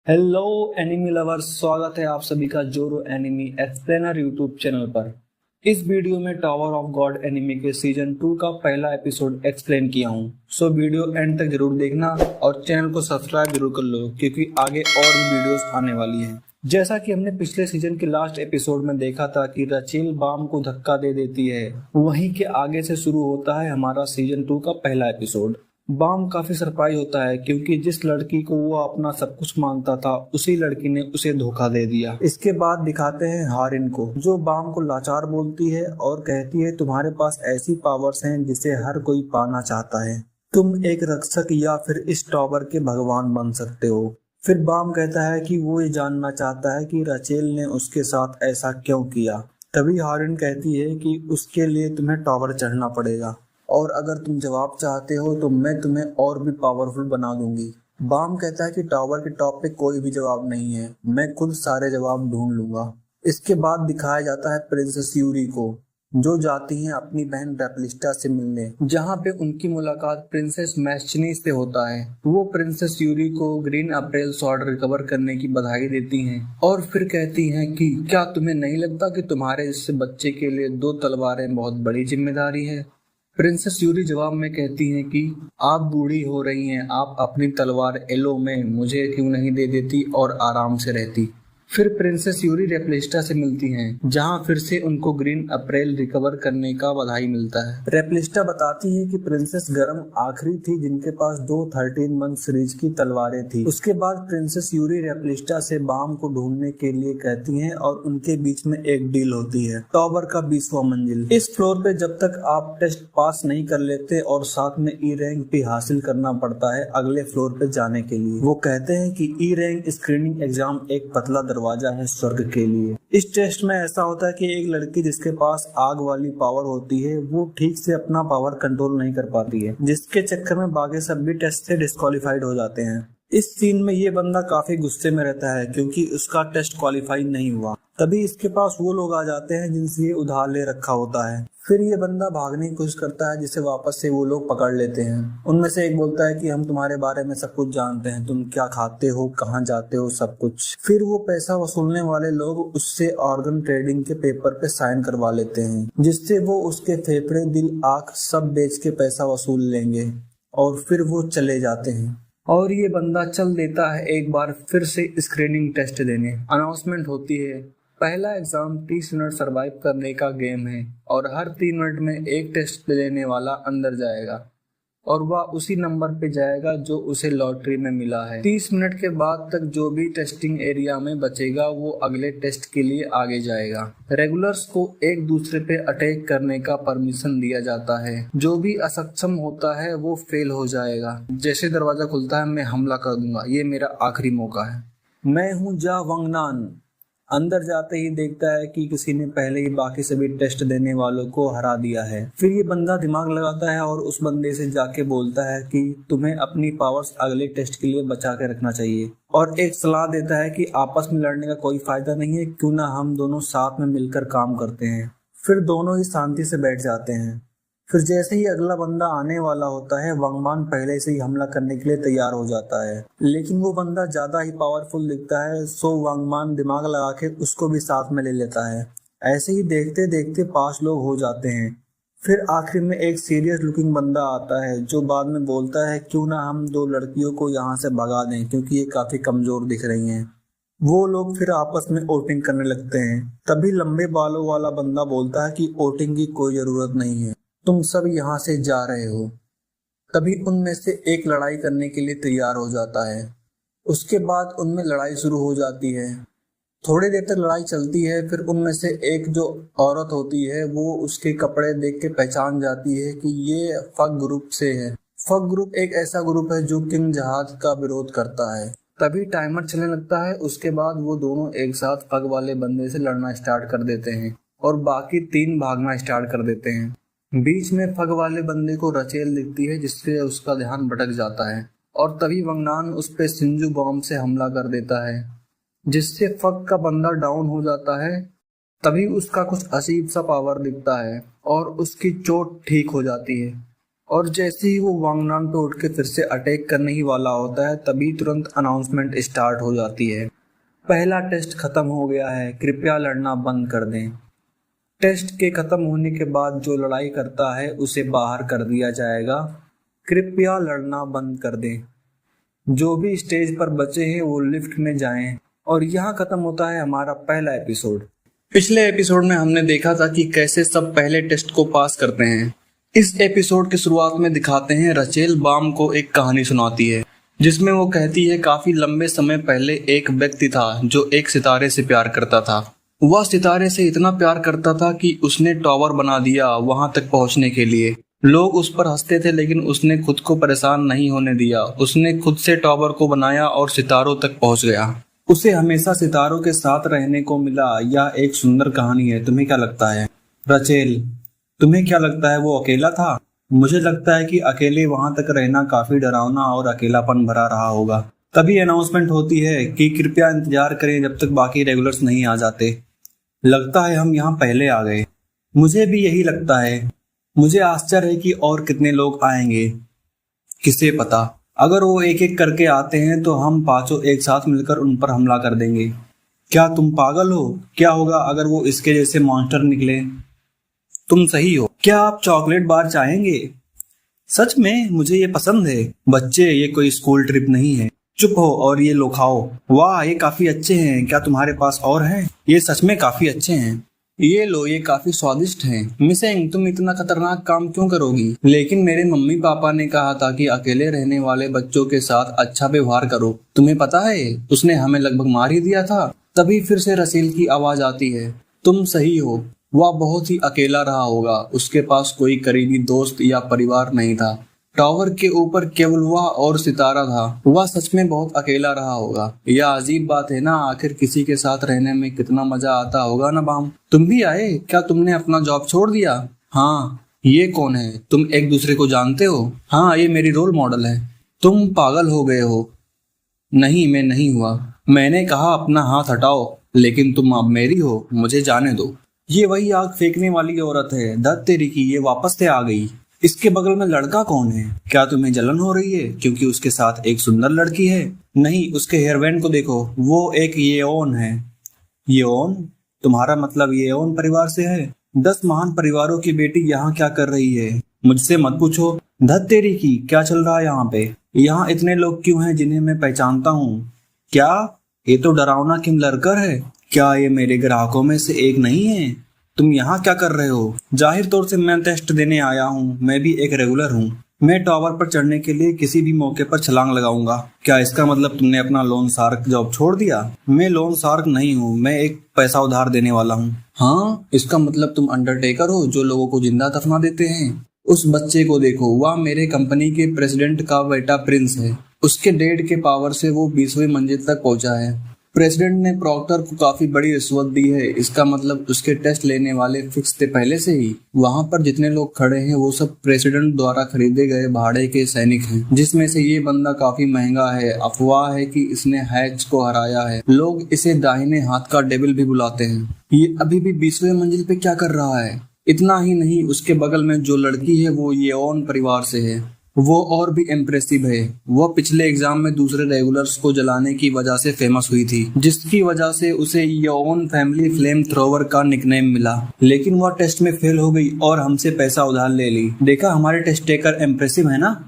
Hello enemy lovers, स्वागत है आप सभी का जोरो एनिमी एक्सप्लेनर यूट्यूब चैनल पर। इस वीडियो में टावर ऑफ गॉड एनिमी के सीजन 2 का पहला एपिसोड एक्सप्लेन किया हूँ। सो वीडियो एंड तक जरूर देखना और चैनल को सब्सक्राइब जरूर कर लो क्योंकि आगे और भी वीडियोस आने वाली हैं। जैसा कि हमने पिछले सीजन के लास्ट एपिसोड में देखा था कि रचेल बाम को धक्का दे देती है, वहीं के आगे से शुरू होता है हमारा सीजन 2 का पहला एपिसोड। बाम काफी सरप्राइज होता है क्योंकि जिस लड़की को वो अपना सब कुछ मानता था उसी लड़की ने उसे धोखा दे दिया। इसके बाद दिखाते हैं हारिन को, जो बाम को लाचार बोलती है और कहती है तुम्हारे पास ऐसी पावर्स हैं जिसे हर कोई पाना चाहता है, तुम एक रक्षक या फिर इस टावर के भगवान बन सकते हो। फिर बाम कहता है कि वो ये जानना चाहता है कि रचेल ने उसके साथ ऐसा क्यों किया। तभी हारिन कहती है कि उसके लिए तुम्हें टावर चढ़ना पड़ेगा और अगर तुम जवाब चाहते हो तो मैं तुम्हें और भी पावरफुल बना दूंगी। बाम कहता है कि टावर के टॉप पे कोई भी जवाब नहीं है, मैं खुद सारे जवाब ढूंढ लूंगा। इसके बाद दिखाया जाता है प्रिंसेस यूरी को, जो जाती हैं अपनी बहन रेपलिस्टा से मिलने, जहां पे उनकी मुलाकात प्रिंसेस मैस्चनी से होता है। वो प्रिंसेस यूरी को ग्रीन अप्रैल स्वॉर्ड रिकवर करने की बधाई देती हैं और फिर कहती हैं कि क्या तुम्हें नहीं लगता कि तुम्हारे इस बच्चे के लिए 2 तलवारें बहुत बड़ी जिम्मेदारी है। प्रिंसेस यूरी जवाब में कहती हैं कि आप बूढ़ी हो रही हैं, आप अपनी तलवार एलो में मुझे क्यों नहीं दे देती और आराम से रहती। फिर प्रिंसेस यूरी रेपलिस्टा से मिलती हैं, जहां फिर से उनको ग्रीन अप्रैल रिकवर करने का बधाई मिलता है। रेपलिस्टा बताती है कि प्रिंसेस गरम आखिरी थी जिनके पास 2 13 मंथ सीरीज की तलवारें थी। उसके बाद प्रिंसेस यूरी रेपलिस्टा से बाम को ढूंढने के लिए कहती हैं और उनके बीच में एक डील होती है, टावर का 20वां मंजिल। इस फ्लोर पे जब तक आप टेस्ट पास नहीं कर लेते और साथ में ई रैंक भी हासिल करना पड़ता है अगले फ्लोर पे जाने के लिए। वो कहते हैं कि ई रैंक स्क्रीनिंग एग्जाम एक पतला दरवाजा है स्वर्ग के लिए। इस टेस्ट में ऐसा होता है कि एक लड़की जिसके पास आग वाली पावर होती है वो ठीक से अपना पावर कंट्रोल नहीं कर पाती है, जिसके चक्कर में बाकी सब भी टेस्ट से डिस्क्वालीफाइड हो जाते हैं। इस सीन में ये बंदा काफी गुस्से में रहता है क्योंकि उसका टेस्ट क्वालिफाई नहीं हुआ। तभी इसके पास वो लोग आ जाते हैं जिनसे ये उधार ले रखा होता है। फिर ये बंदा भागने की कोशिश करता है जिसे वापस से वो लोग पकड़ लेते हैं। उनमें से एक बोलता है कि हम तुम्हारे बारे में सब कुछ जानते हैं, तुम क्या खाते हो, कहाँ जाते हो, सब कुछ। फिर वो पैसा वसूलने वाले लोग उससे ऑर्गन ट्रेडिंग के पेपर पे साइन करवा लेते हैं, जिससे वो उसके फेफड़े, दिल, आँख सब बेच के पैसा वसूल लेंगे और फिर वो चले जाते हैं। और ये बंदा चल देता है एक बार फिर से स्क्रीनिंग टेस्ट देने। अनाउंसमेंट होती है, पहला एग्जाम 30 मिनट सरवाइव करने का गेम है और हर 3 मिनट में एक टेस्ट लेने वाला अंदर जाएगा और वह उसी नंबर पे जाएगा जो उसे लॉटरी में मिला है। 30 मिनट के बाद तक जो भी टेस्टिंग एरिया में बचेगा वो अगले टेस्ट के लिए आगे जाएगा। रेगुलर्स को एक दूसरे पे अटैक करने का परमिशन दिया जाता है। जो भी असक्षम होता है वो फेल हो जाएगा। जैसे दरवाजा खुलता है मैं हमला कर दूंगा, ये मेरा आखिरी मौका है। मैं हूँ जा वंगनान। अंदर जाते ही देखता है कि किसी ने पहले ही बाकी सभी टेस्ट देने वालों को हरा दिया है। फिर ये बंदा दिमाग लगाता है और उस बंदे से जाके बोलता है कि तुम्हें अपनी पावर्स अगले टेस्ट के लिए बचा के रखना चाहिए और एक सलाह देता है कि आपस में लड़ने का कोई फायदा नहीं है, क्यों ना हम दोनों साथ में मिलकर काम करते हैं। फिर दोनों ही शांति से बैठ जाते हैं। फिर जैसे ही अगला बंदा आने वाला होता है वंगमान पहले से ही हमला करने के लिए तैयार हो जाता है, लेकिन वो बंदा ज्यादा ही पावरफुल दिखता है, सो वंगमान दिमाग लगा के उसको भी साथ में ले लेता है। ऐसे ही देखते देखते 5 लोग हो जाते हैं। फिर आखिर में एक सीरियस लुकिंग बंदा आता है जो बाद में बोलता है क्यों ना हम 2 लड़कियों को यहाँ से भगा दें क्योंकि ये काफी कमजोर दिख रही हैं। वो लोग फिर आपस में वोटिंग करने लगते हैं। तभी लंबे बालों वाला बंदा बोलता है कि वोटिंग की कोई जरूरत नहीं है, तुम सब यहाँ से जा रहे हो। तभी उनमें से एक लड़ाई करने के लिए तैयार हो जाता है। उसके बाद उनमें लड़ाई शुरू हो जाती है। थोड़ी देर तक लड़ाई चलती है। फिर उनमें से एक जो औरत होती है वो उसके कपड़े देख के पहचान जाती है कि ये फग ग्रुप से है। फग ग्रुप एक ऐसा ग्रुप है जो किंग जहाज का विरोध करता है। तभी टाइमर चलने लगता है। उसके बाद वो दोनों एक साथ फग वाले बंदे से लड़ना स्टार्ट कर देते हैं और बाकी 3 भागना स्टार्ट कर देते हैं। बीच में फग वाले बंदे को रचेल दिखती है जिससे उसका ध्यान भटक जाता है और तभी वंगनान उस पे सिंजू बॉम्ब से हमला कर देता है जिससे फग का बंदा डाउन हो जाता है। तभी उसका कुछ अजीब सा पावर दिखता है और उसकी चोट ठीक हो जाती है और जैसे ही वो वांगनान पे उठ के फिर से अटैक करने ही वाला होता है तभी तुरंत अनाउंसमेंट स्टार्ट हो जाती है। पहला टेस्ट खत्म हो गया है, कृपया लड़ना बंद कर दें। टेस्ट के खत्म होने के बाद जो लड़ाई करता है उसे बाहर कर दिया जाएगा। कृपया लड़ना बंद कर दें। जो भी स्टेज पर बचे हैं वो लिफ्ट में जाएं। और यहाँ खत्म होता है हमारा पहला एपिसोड। पिछले एपिसोड में हमने देखा था कि कैसे सब पहले टेस्ट को पास करते हैं। इस एपिसोड की शुरुआत में दिखाते हैं रचेल बाम को एक कहानी सुनाती है जिसमें वो कहती है काफी लंबे समय पहले एक व्यक्ति था जो एक सितारे से प्यार करता था। वह सितारे से इतना प्यार करता था कि उसने टावर बना दिया वहां तक पहुंचने के लिए। लोग उस पर हंसते थे लेकिन उसने खुद को परेशान नहीं होने दिया। उसने खुद से टावर को बनाया और सितारों तक पहुंच गया। उसे हमेशा सितारों के साथ रहने को मिला। यह एक सुंदर कहानी है। तुम्हें क्या लगता है रचेल? तुम्हें क्या लगता है वो अकेला था? मुझे लगता है कि अकेले वहां तक रहना काफी डरावना और अकेलापन भरा रहा होगा। तभी अनाउंसमेंट होती है कि कृपया इंतजार करें जब तक बाकी रेगुलर्स नहीं आ जाते। लगता है हम यहाँ पहले आ गए। मुझे भी यही लगता है। मुझे आश्चर्य है कि और कितने लोग आएंगे, किसे पता। अगर वो एक एक करके आते हैं तो हम पांचों एक साथ मिलकर उन पर हमला कर देंगे। क्या तुम पागल हो? क्या होगा अगर वो इसके जैसे मॉन्स्टर निकले? तुम सही हो। क्या आप चॉकलेट बार चाहेंगे? सच में मुझे ये पसंद है। बच्चे, ये कोई स्कूल ट्रिप नहीं है। चुप हो और ये लो खाओ। वाह, ये काफी अच्छे हैं। क्या तुम्हारे पास और हैं? ये सच में काफी अच्छे हैं। ये लो, ये काफी स्वादिष्ट हैं। मिसेंग, तुम इतना खतरनाक काम क्यों करोगी? लेकिन मेरे मम्मी पापा ने कहा था कि अकेले रहने वाले बच्चों के साथ अच्छा व्यवहार करो। तुम्हें पता है उसने हमें लगभग मार ही दिया था। तभी फिर से रसील की आवाज आती है, तुम सही हो। वह बहुत ही अकेला रहा होगा। उसके पास कोई करीबी दोस्त या परिवार नहीं था। टावर के ऊपर केवल वह और सितारा था। वह सच में बहुत अकेला रहा होगा। यह अजीब बात है ना, आखिर किसी के साथ रहने में कितना मजा आता होगा ना। बाम, तुम भी आए? क्या तुमने अपना जॉब छोड़ दिया? हाँ। ये कौन है? तुम एक दूसरे को जानते हो? हाँ, ये मेरी रोल मॉडल है। तुम पागल हो गए हो? नहीं, मैं नहीं हुआ। मैंने कहा अपना हाथ हटाओ, लेकिन तुम अब मेरी हो। मुझे जाने दो। ये वही आग फेंकने वाली औरत है। धत तेरी की, ये वापस से आ गई। इसके बगल में लड़का कौन है? क्या तुम्हें जलन हो रही है क्योंकि उसके साथ एक सुंदर लड़की है? नहीं, उसके हेयरबैंड को देखो, वो एक येओन है। येओन? तुम्हारा मतलब येओन परिवार से है? 10 महान परिवारों की बेटी यहाँ क्या कर रही है? मुझसे मत पूछो। धत तेरी की, क्या चल रहा है यहाँ पे? यहाँ इतने लोग क्यों हैं जिन्हें मैं पहचानता हूँ? क्या ये तो डरावना किम लरकर है? क्या ये मेरे ग्राहकों में से एक नहीं है? तुम यहाँ क्या कर रहे हो? जाहिर तौर से मैं टेस्ट देने आया हूँ। मैं भी एक रेगुलर हूँ। मैं टावर पर चढ़ने के लिए किसी भी मौके पर छलांग लगाऊंगा। क्या इसका मतलब तुमने अपना लोन शार्क जॉब छोड़ दिया? मैं लोन शार्क नहीं हूँ, मैं एक पैसा उधार देने वाला हूँ। हाँ, इसका मतलब तुम अंडरटेकर हो जो लोगों को जिंदा दफना देते हैं। उस बच्चे को देखो, वह मेरे कंपनी के प्रेसिडेंट का बेटा प्रिंस है। उसके डैड के पावर से वो 20वीं मंजिल तक पहुंचा है। प्रेसिडेंट ने प्रॉक्टर को काफी बड़ी रिश्वत दी है। इसका मतलब उसके टेस्ट लेने वाले फिक्स थे पहले से ही। वहां पर जितने लोग खड़े हैं वो सब प्रेसिडेंट द्वारा खरीदे गए भाड़े के सैनिक हैं, जिसमें से ये बंदा काफी महंगा है। अफवाह है कि इसने हैच को हराया है। लोग इसे दाहिने हाथ का डेविल भी बुलाते हैं। ये अभी भी 20वीं मंजिल पे क्या कर रहा है? इतना ही नहीं, उसके बगल में जो लड़की है वो येओन परिवार से है। वो और भी इम्प्रेसिव है। वो पिछले एग्जाम में दूसरे रेगुलर्स को जलाने की वजह से फेमस हुई थी, जिसकी वजह से उसे येओन फैमिली फ्लेम थ्रोवर का निकनेम मिला। लेकिन वह टेस्ट में फेल हो गई और हमसे पैसा उधार ले ली। देखा, हमारे टेस्ट टेकर इम्प्रेसिव है ना।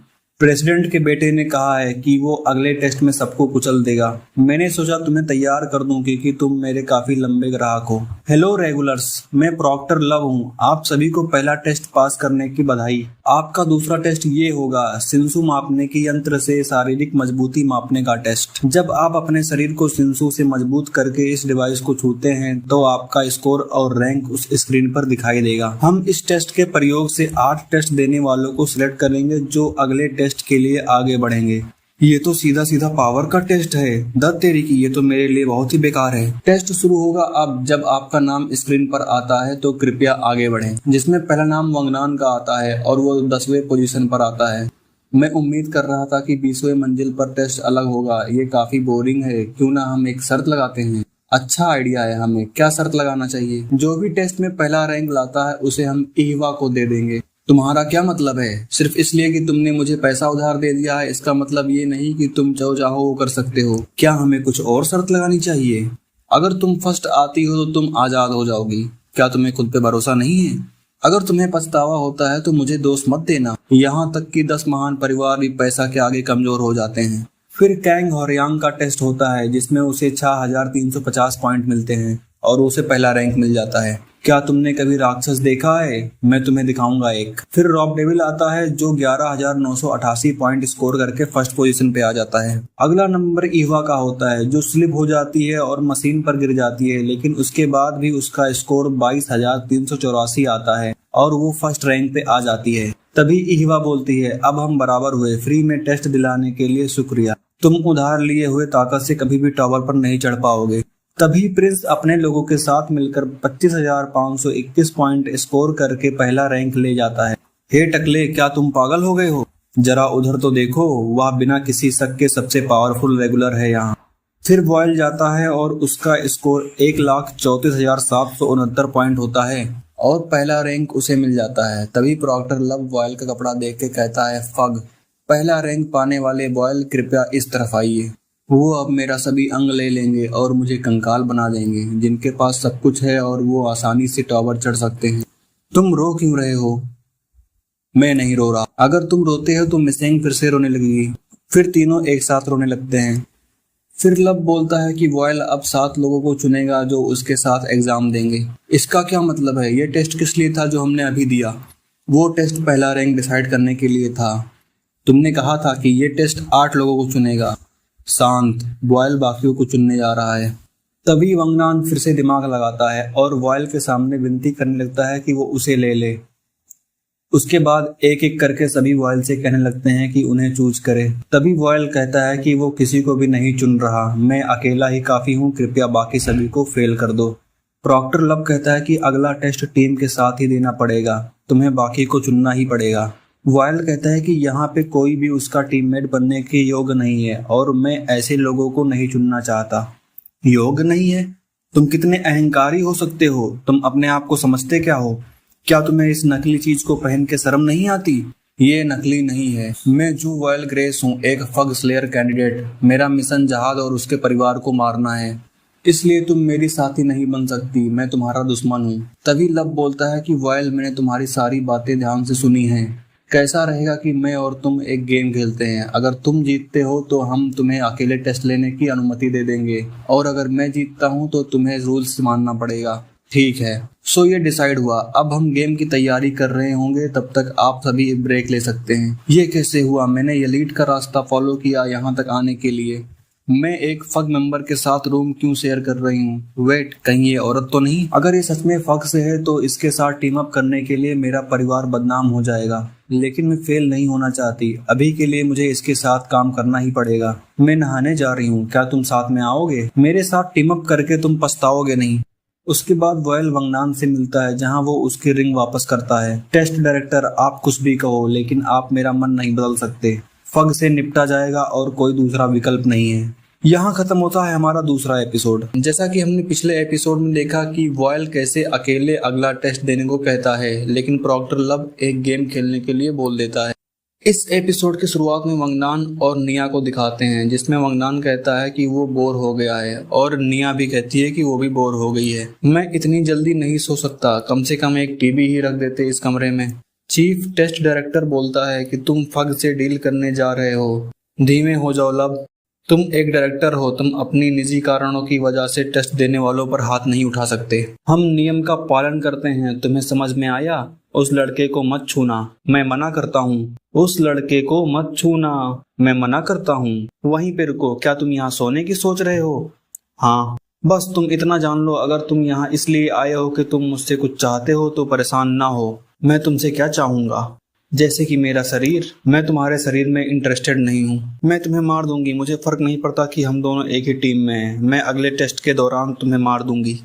प्रेसिडेंट के बेटे ने कहा है कि वो अगले टेस्ट में सबको कुचल देगा। मैंने सोचा तुम्हें तैयार कर दूं क्योंकि तुम मेरे काफी लंबे ग्राहक हो। हेलो रेगुलर्स, मैं प्रॉक्टर लव हूँ। आप सभी को पहला टेस्ट पास करने की बधाई। आपका दूसरा टेस्ट ये होगा, सिंसु मापने के यंत्र से शारीरिक मजबूती मापने का टेस्ट। जब आप अपने शरीर को सिंसु से मजबूत करके इस डिवाइस को छूते हैं तो आपका स्कोर और रैंक उस स्क्रीन पर दिखाई देगा। हम इस टेस्ट के प्रयोग से 8 टेस्ट देने वालों को सिलेक्ट करेंगे जो अगले टेस्ट के लिए आगे बढ़ेंगे। ये तो सीधा सीधा पावर का टेस्ट है। दत्त तेरी की, ये तो मेरे लिए बहुत ही बेकार है। टेस्ट शुरू होगा अब। जब आपका नाम स्क्रीन पर आता है तो कृपया आगे बढ़ें। जिसमें पहला नाम वांगनान का आता है और वो 10वें पोजीशन पर आता है। मैं उम्मीद कर रहा था कि 20वें मंजिल पर टेस्ट अलग होगा। ये काफी बोरिंग है। क्यों ना हम एक शर्त लगाते हैं? अच्छा आइडिया है। हमें क्या शर्त लगाना चाहिए? जो भी टेस्ट में पहला रैंक लाता है उसे हम ईवा को दे देंगे। तुम्हारा क्या मतलब है? सिर्फ इसलिए कि तुमने मुझे पैसा उधार दे दिया है, इसका मतलब ये नहीं कि तुम जो चाहो वो कर सकते हो। क्या हमें कुछ और शर्त लगानी चाहिए? अगर तुम फर्स्ट आती हो तो तुम आजाद हो जाओगी। क्या तुम्हें खुद पे भरोसा नहीं है? अगर तुम्हें पछतावा होता है तो मुझे दोष मत देना। यहाँ तक कि 10 महान परिवार भी पैसा के आगे कमजोर हो जाते हैं। फिर कैंग होरयांग का टेस्ट होता है जिसमें उसे 6350 पॉइंट मिलते हैं और उसे पहला रैंक मिल जाता है। क्या तुमने कभी राक्षस देखा है? मैं तुम्हें दिखाऊंगा एक। फिर रॉब डेविल आता है जो 11,988 पॉइंट स्कोर करके फर्स्ट पोजीशन पे आ जाता है। अगला नंबर ईवा का होता है जो स्लिप हो जाती है और मशीन पर गिर जाती है, लेकिन उसके बाद भी उसका स्कोर 22,384 आता है और वो फर्स्ट रैंक पे आ जाती है। तभी ईवा बोलती है, अब हम बराबर हुए। फ्री में टेस्ट दिलाने के लिए शुक्रिया। तुम उधार लिए हुए ताकत से कभी भी टावर पर नहीं चढ़ पाओगे। तभी प्रिंस अपने लोगों के साथ मिलकर 25,521 पॉइंट स्कोर करके पहला रैंक ले जाता है। हे टकले, क्या तुम पागल हो गए हो? जरा उधर तो देखो, वह बिना किसी शक के सबसे पावरफुल रेगुलर है यहाँ। फिर वॉयल जाता है और उसका स्कोर 1,34,769 पॉइंट होता है और पहला रैंक उसे मिल जाता है। तभी प्रॉक्टर लव वॉयल का कपड़ा देख के कहता है, फग, पहला रैंक पाने वाले वॉयल कृपया इस तरफ आइए। वो अब मेरा सभी अंग ले लेंगे और मुझे कंकाल बना देंगे, जिनके पास सब कुछ है और वो आसानी से टावर चढ़ सकते हैं। तुम रो क्यों रहे हो? मैं नहीं रो रहा। अगर तुम रोते हो तो मिसेंग फिर से रोने लगेगी। फिर तीनों एक साथ रोने लगते हैं। फिर लब बोलता है कि वॉयल अब 7 लोगों को चुनेगा जो उसके साथ एग्जाम देंगे। इसका क्या मतलब है? ये टेस्ट किस लिए था जो हमने अभी दिया? वो टेस्ट पहला रैंक डिसाइड करने के लिए था। तुमने कहा था कि ये टेस्ट 8 लोगों को चुनेगा। शांत, वॉयल बाकियों को चुनने जा रहा है। तभी वंगनान फिर से दिमाग लगाता है और वॉयल के सामने विनती करने लगता है कि वो उसे ले ले। उसके बाद एक एक करके सभी वॉयल से कहने लगते हैं कि उन्हें चूज करे। तभी वॉयल कहता है कि वो किसी को भी नहीं चुन रहा, मैं अकेला ही काफी हूँ, कृपया बाकी सभी को फेल कर दो। प्रॉक्टर लब कहता है कि अगला टेस्ट टीम के साथ ही देना पड़ेगा, तुम्हें बाकी को चुनना ही पड़ेगा। वॉयल कहता है कि यहाँ पे कोई भी उसका टीममेट बनने के योग्य नहीं है और मैं ऐसे लोगों को नहीं चुनना चाहता। योग्य नहीं है? तुम कितने अहंकारी हो सकते हो? तुम अपने आप को समझते क्या हो? क्या तुम्हें इस नकली चीज को पहन के शर्म नहीं आती? ये नकली नहीं है। मैं जू वॉयल ग्रेस हूँ, एक फग स्लेयर कैंडिडेट। मेरा मिशन जहाद और उसके परिवार को मारना है, इसलिए तुम मेरी साथी नहीं बन सकती। मैं तुम्हारा दुश्मन हूँ। तभी लब बोलता है कि वॉयल, मैंने तुम्हारी सारी बातें ध्यान से सुनी हैं। कैसा रहेगा कि मैं और तुम एक गेम खेलते हैं? अगर तुम जीतते हो तो हम तुम्हें अकेले टेस्ट लेने की अनुमति दे देंगे और अगर मैं जीतता हूँ तो तुम्हें रूल्स मानना पड़ेगा। ठीक है। सो ये डिसाइड हुआ। अब हम गेम की तैयारी कर रहे होंगे, तब तक आप सभी ब्रेक ले सकते हैं। ये कैसे हुआ? मैंने एलीट का रास्ता फॉलो किया यहाँ तक आने के लिए। मैं एक फग मेंबर के साथ रूम क्यों शेयर कर रही हूँ? वेट, कहीं ये औरत तो नहीं? अगर ये सच में फग से है तो इसके साथ टीम अप करने के लिए मेरा परिवार बदनाम हो जाएगा, लेकिन मैं फेल नहीं होना चाहती। अभी के लिए मुझे इसके साथ काम करना ही पड़ेगा। मैं नहाने जा रही हूँ, क्या तुम साथ में आओगे? मेरे साथ टीम अप करके तुम पछताओगे नहीं। उसके बाद वॉयल वंगनान से मिलता है जहाँ वो उसकी रिंग वापस करता है। टेस्ट डायरेक्टर, आप कुछ भी कहो लेकिन आप मेरा मन नहीं बदल सकते। फग से निपटा जाएगा और कोई दूसरा विकल्प नहीं है। यहाँ खत्म होता है हमारा दूसरा एपिसोड। जैसा कि हमने पिछले एपिसोड में देखा कि वॉयल कैसे अकेले अगला टेस्ट देने को कहता है, लेकिन प्रॉक्टर लब एक गेम खेलने के लिए बोल देता है। इस एपिसोड की शुरुआत में वंगनान और निया को दिखाते हैं, जिसमें वंगनान कहता है कि वो बोर हो गया है और निया भी कहती है कि वो भी बोर हो गई है। मैं इतनी जल्दी नहीं सो सकता, कम से कम एक टीवी ही रख देते इस कमरे में। चीफ टेस्ट डायरेक्टर बोलता है कि तुम फग से डील करने जा रहे हो, धीमे हो जाओ लब। तुम एक डायरेक्टर हो, तुम अपनी निजी कारणों की वजह से टेस्ट देने वालों पर हाथ नहीं उठा सकते। हम नियम का पालन करते हैं, तुम्हें समझ में आया? उस लड़के को मत छूना, मैं मना करता हूँ। उस लड़के को मत छूना, मैं मना करता हूँ। वहीं पे रुको, क्या तुम यहाँ सोने की सोच रहे हो? हाँ, बस तुम इतना जान लो, अगर तुम यहाँ इसलिए आए हो कि तुम मुझसे कुछ चाहते हो तो परेशान ना हो। मैं तुमसे क्या चाहूंगा? जैसे कि मेरा शरीर। मैं तुम्हारे शरीर में इंटरेस्टेड नहीं हूँ। मैं तुम्हें मार दूंगी, मुझे फर्क नहीं पड़ता कि हम दोनों एक ही टीम में हैं। मैं अगले टेस्ट के दौरान तुम्हें मार दूंगी।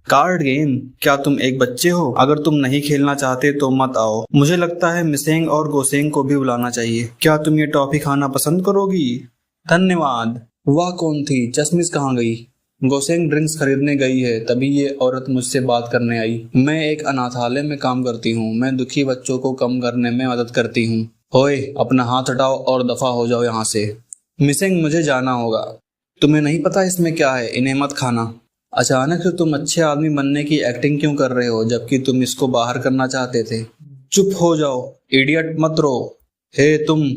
Card game? क्या तुम एक बच्चे हो? अगर तुम नहीं खेलना चाहते तो मत आओ। मुझे लगता है मिसेंग और गोसेंग को भी बुलाना चाहिए। क्या तुम ये टॉफी खाना पसंद करोगी? धन्यवाद। वह कौन थी? चश्मिश कहाँ गई? गोसेंग ड्रिंक्स खरीदने गई है, तभी ये औरत मुझसे बात करने आई। मैं एक अनाथालय में काम करती हूँ। मैं दुखी बच्चों को कम करने में मदद करती हूँ। ओए, अपना हाथ हटाओ और दफा हो जाओ यहाँ से। मिसिंग, मुझे जाना होगा। तुम्हें नहीं पता इसमें क्या है? इन्हें मत खाना। अचानक से तुम अच्छे आदमी बनने की एक्टिंग क्यों कर रहे हो, जबकि तुम इसको बाहर करना चाहते थे? चुप हो जाओ, इडियट, मत रो। हे तुम,